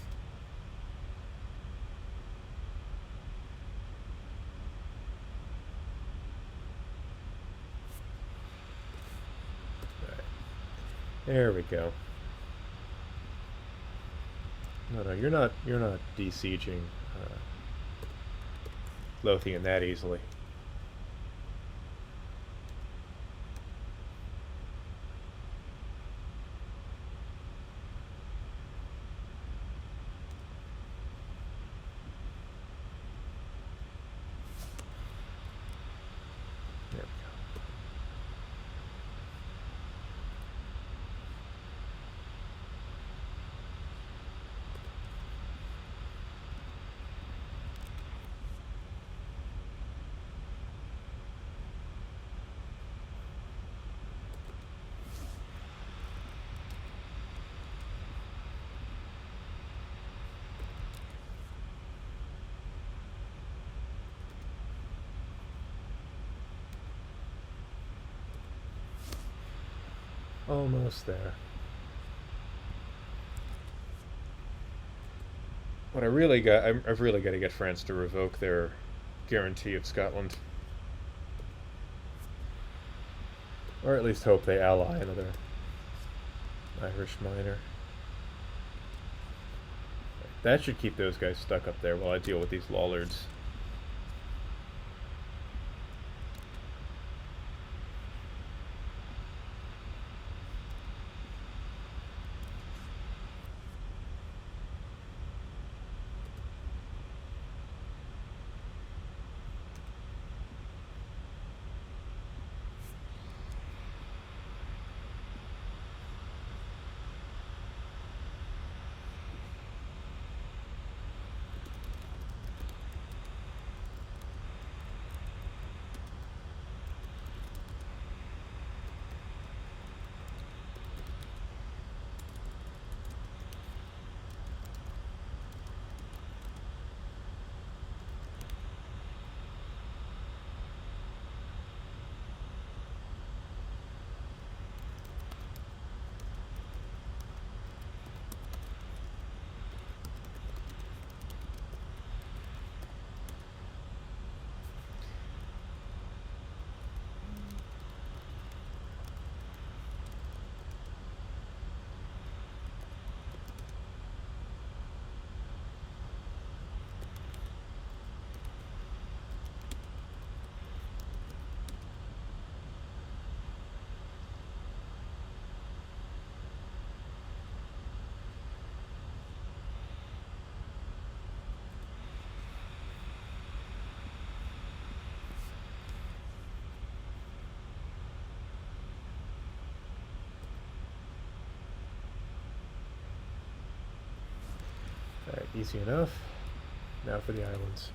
S1: Alright. There we go. No, you're not de-sieging Lothian that easily. There we go. Almost there. What I've really got to get France to revoke their guarantee of Scotland. Or at least hope they ally another Irish minor. That should keep those guys stuck up there while I deal with these Lollards. Alright, easy enough. Now for the islands.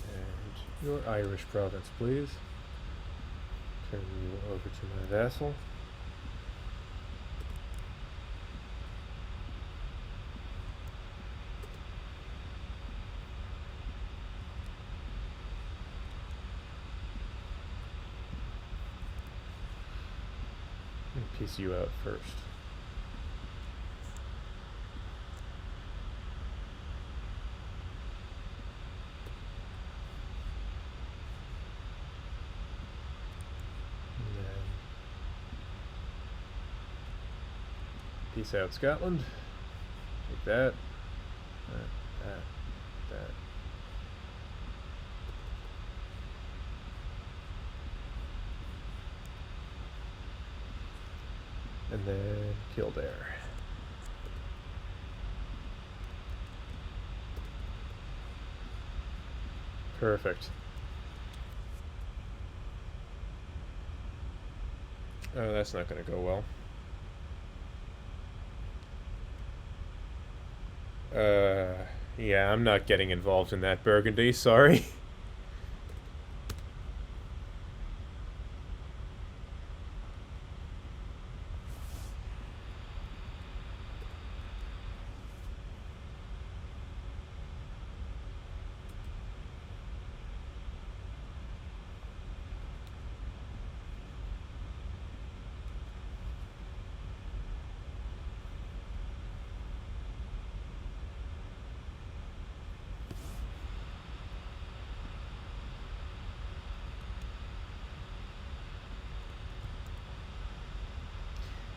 S1: And your Irish province, please. Turn you over to my vassal. Piece you out first. And then piece out Scotland. Take that. That. And then Kildare. Perfect. Oh, that's not going to go well. Uh, yeah, I'm not getting involved in that, Burgundy. Sorry.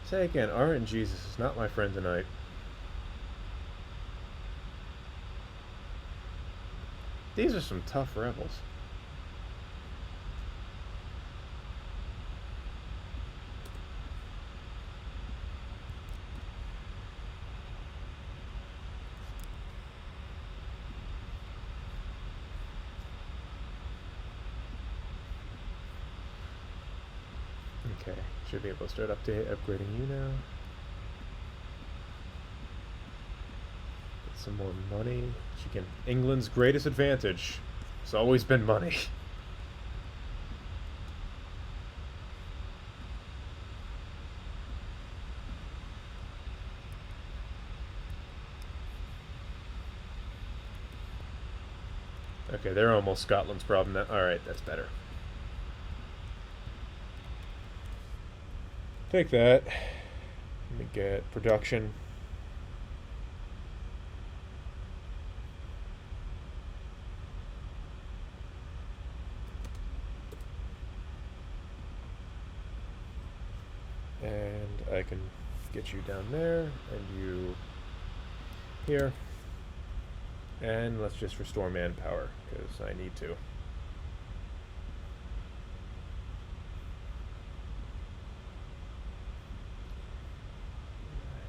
S1: Say again, Art and Jesus is not my friend tonight. These are some tough rebels. Okay, should be able to start upgrading you now. Get some more money. She can. England's greatest advantage. It's always been money. Okay, they're almost Scotland's problem now. Alright, that's better. Take that. Let me get production. And I can get you down there, and you here. And let's just restore manpower, because I need to.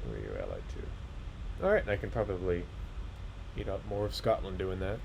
S1: Who are you allied to? Alright, I can probably eat up more of Scotland doing that.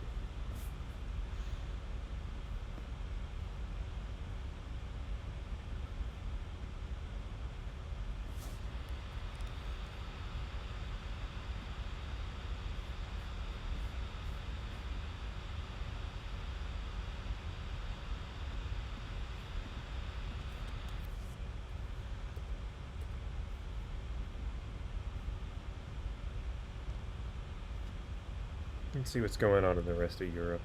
S1: Let's see what's going on in the rest of Europe.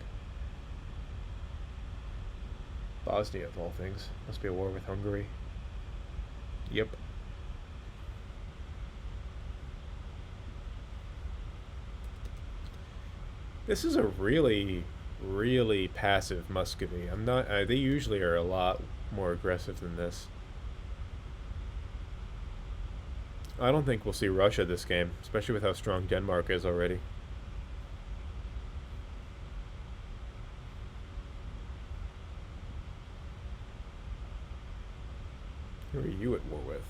S1: Bosnia, of all things. Must be a war with Hungary. Yep. This is a really, really passive Muscovy. I'm not. They usually are a lot more aggressive than this. I don't think we'll see Russia this game, especially with how strong Denmark is already. Who are you at war with?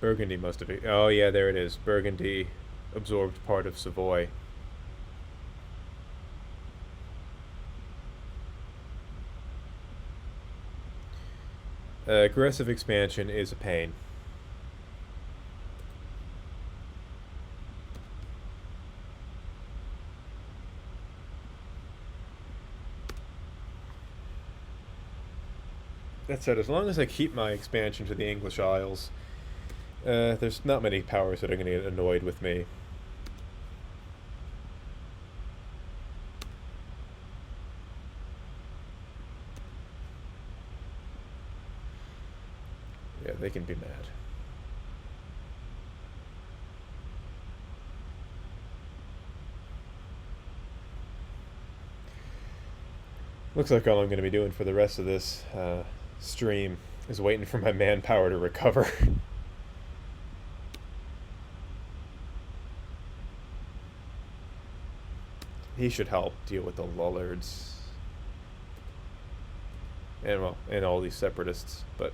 S1: Burgundy must have. Oh, yeah, there it is. Burgundy absorbed part of Savoy. Aggressive expansion is a pain. That said, as long as I keep my expansion to the English Isles, there's not many powers that are going to get annoyed with me. Yeah, they can be mad. Looks like all I'm going to be doing for the rest of this stream is waiting for my manpower to recover. He should help deal with the Lollards. And, well, and all these separatists, but...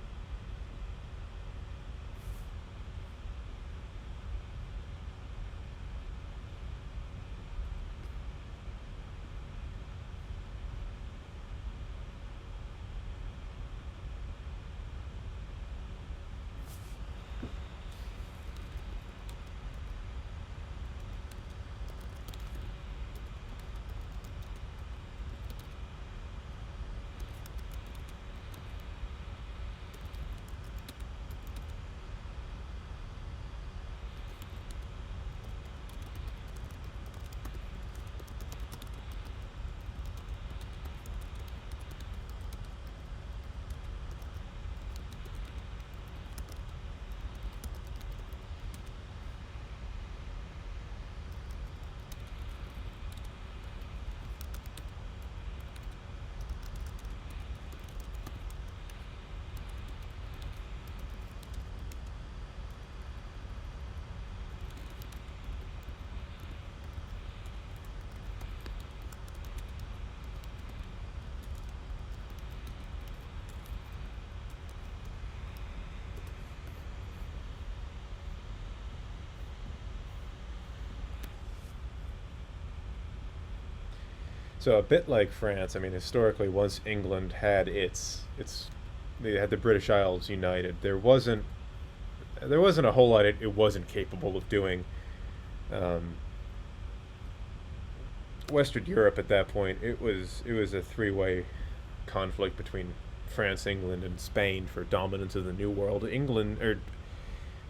S1: So a bit like France, I mean, historically, once England had they had the British Isles united. There wasn't a whole lot it wasn't capable of doing. Um, Western Europe at that point, it was a three-way conflict between France, England, and Spain for dominance of the New World. England or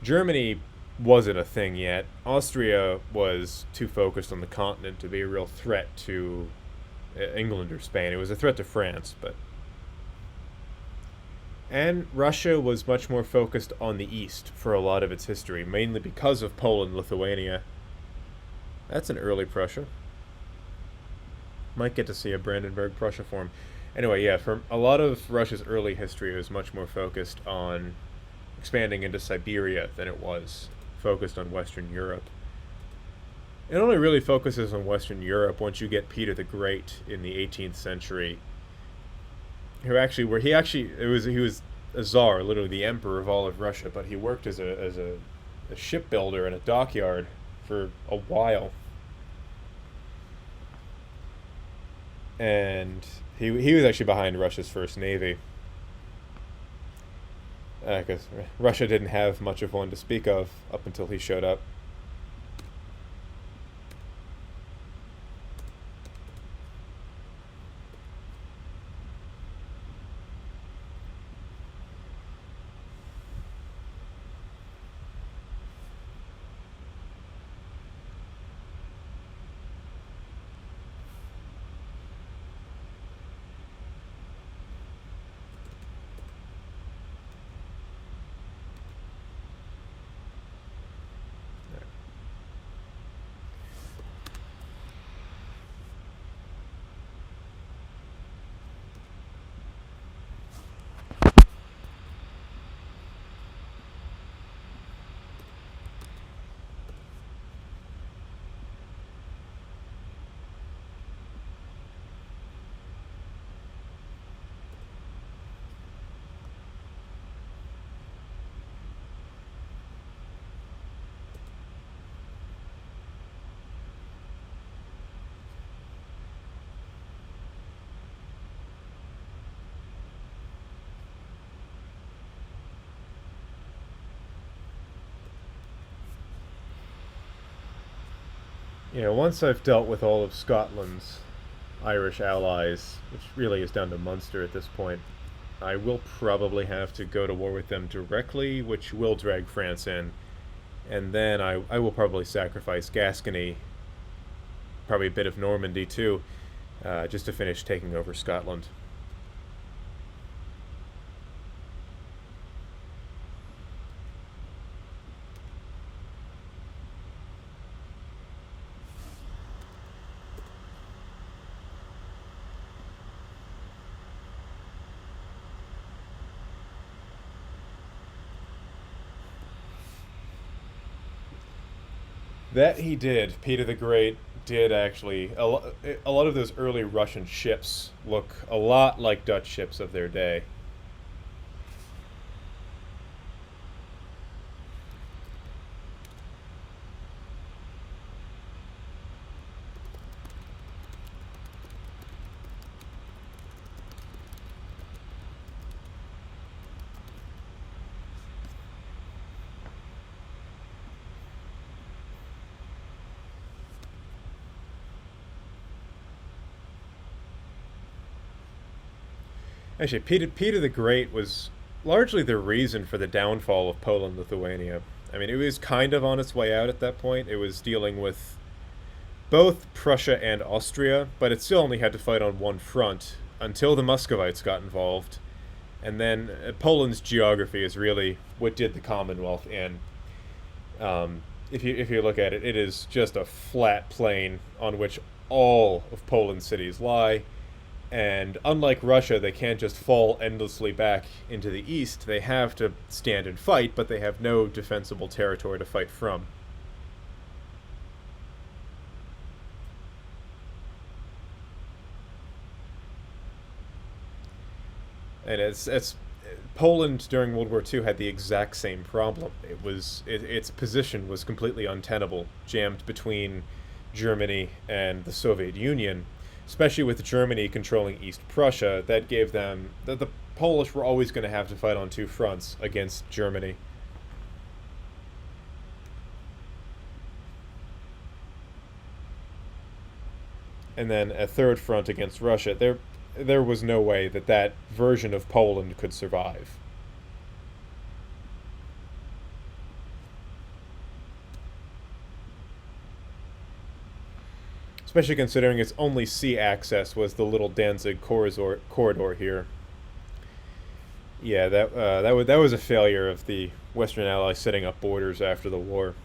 S1: Germany wasn't a thing yet. Austria was too focused on the continent to be a real threat to England or Spain. It was a threat to France, but and Russia was much more focused on the east for a lot of its history, mainly because of Poland, Lithuania. That's an early Prussia. Might get to see a Brandenburg Prussia form. Anyway, yeah, for a lot of Russia's early history, it was much more focused on expanding into Siberia than it was focused on Western Europe. It only really focuses on Western Europe once you get Peter the Great in the 18th century, he was a czar, literally the emperor of all of Russia, but he worked as a shipbuilder in a dockyard for a while, and he was actually behind Russia's first navy, because Russia didn't have much of one to speak of up until he showed up. Once I've dealt with all of Scotland's Irish allies, which really is down to Munster at this point, I will probably have to go to war with them directly, which will drag France in. And then I will probably sacrifice Gascony, probably a bit of Normandy too, just to finish taking over Scotland. That he did. Peter the Great did actually. A lot of those early Russian ships look a lot like Dutch ships of their day. Actually, Peter the Great was largely the reason for the downfall of Poland Lithuania. I mean, it was kind of on its way out at that point. It was dealing with both Prussia and Austria, but it still only had to fight on one front until the Muscovites got involved. And then Poland's geography is really what did the Commonwealth in. If you look at it, it is just a flat plain on which all of Poland's cities lie. And unlike Russia, they can't just fall endlessly back into the east. They have to stand and fight, but they have no defensible territory to fight from. And it's Poland during World War II had the exact same problem. Its position was completely untenable, jammed between Germany and the Soviet Union, especially with Germany controlling East Prussia. That gave them the Polish were always going to have to fight on two fronts against Germany. And then a third front against Russia. There was no way that that version of Poland could survive. Especially considering its only sea access was the little Danzig corridor here. Yeah, that was a failure of the Western Allies setting up borders after the war.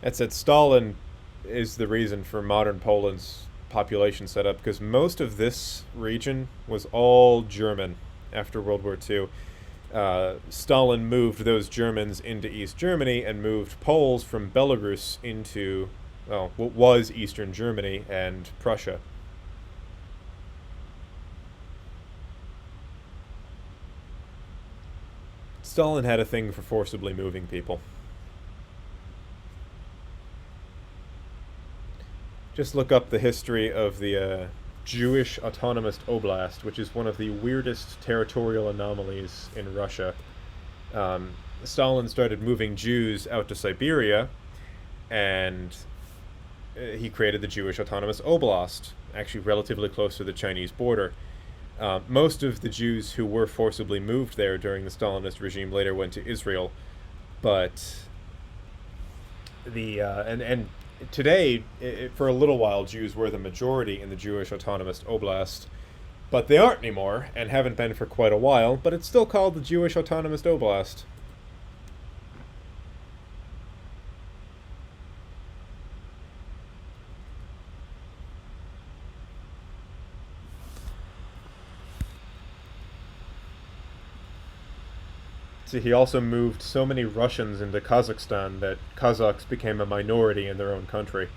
S1: That said, Stalin is the reason for modern Poland's population setup, because most of this region was all German after World War II. Stalin moved those Germans into East Germany and moved Poles from Belarus into, well, what was Eastern Germany and Prussia. Stalin had a thing for forcibly moving people. Just look up the history of the Jewish Autonomous Oblast, which is one of the weirdest territorial anomalies in Russia. Stalin started moving Jews out to Siberia, and he created the Jewish Autonomous Oblast, actually relatively close to the Chinese border. Most of the Jews who were forcibly moved there during the Stalinist regime later went to Israel, but and today, for a little while, Jews were the majority in the Jewish Autonomous Oblast, but they aren't anymore, and haven't been for quite a while, but it's still called the Jewish Autonomous Oblast. See, he also moved so many Russians into Kazakhstan that Kazakhs became a minority in their own country.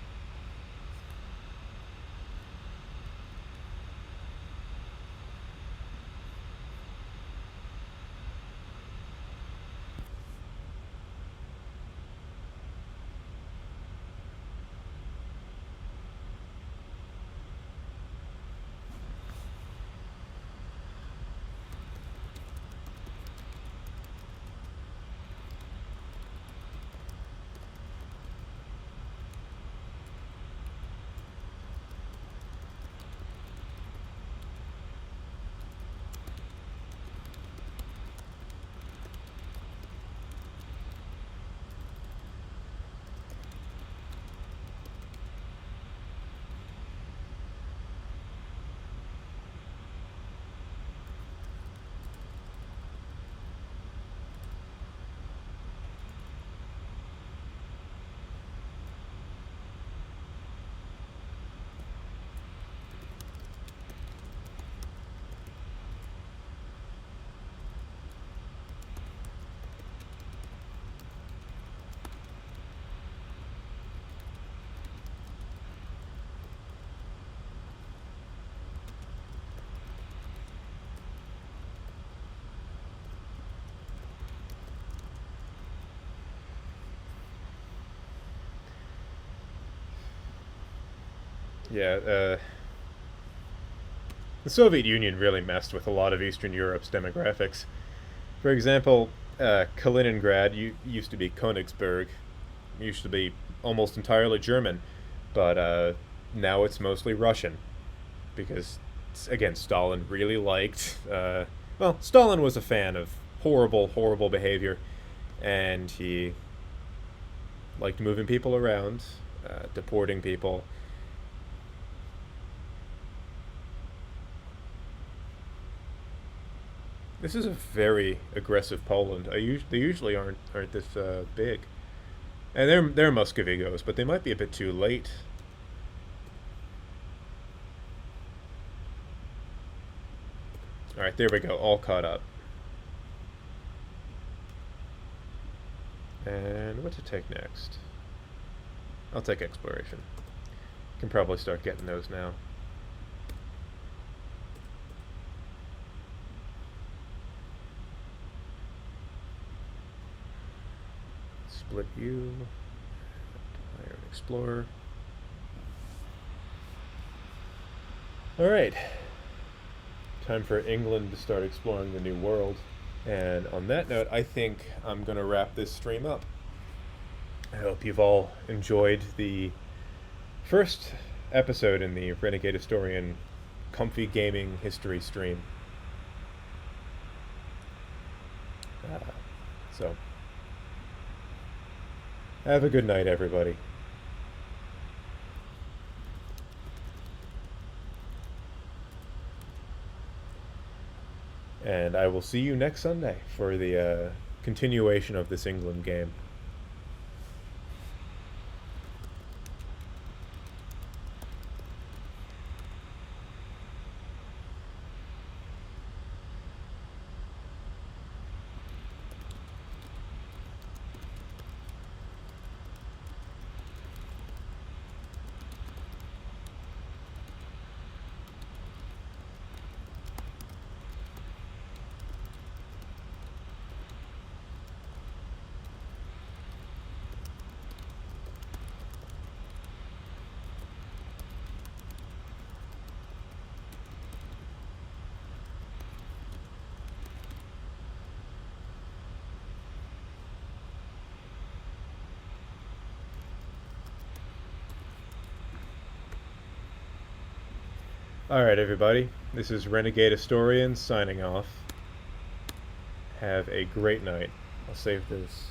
S1: Yeah, the Soviet Union really messed with a lot of Eastern Europe's demographics. For example, Kaliningrad used to be Königsberg, used to be almost entirely German, but now it's mostly Russian, because, again, Stalin really liked, well, Stalin was a fan of horrible, horrible behavior, and he liked moving people around, deporting people. This is a very aggressive Poland. They usually aren't this big, and they're Muscovigos, but they might be a bit too late. All right, there we go, all caught up. And what to take next? I'll take exploration. Can probably start getting those now. split you. Iron Explorer. Alright. Time for England to start exploring the New World. And on that note, I think I'm going to wrap this stream up. I hope you've all enjoyed the first episode in the Renegade Historian Comfy Gaming History stream. So, have a good night, everybody. And I will see you next Sunday for the continuation of this England game. Alright, everybody. This is Renegade Historian signing off. Have a great night. I'll save this.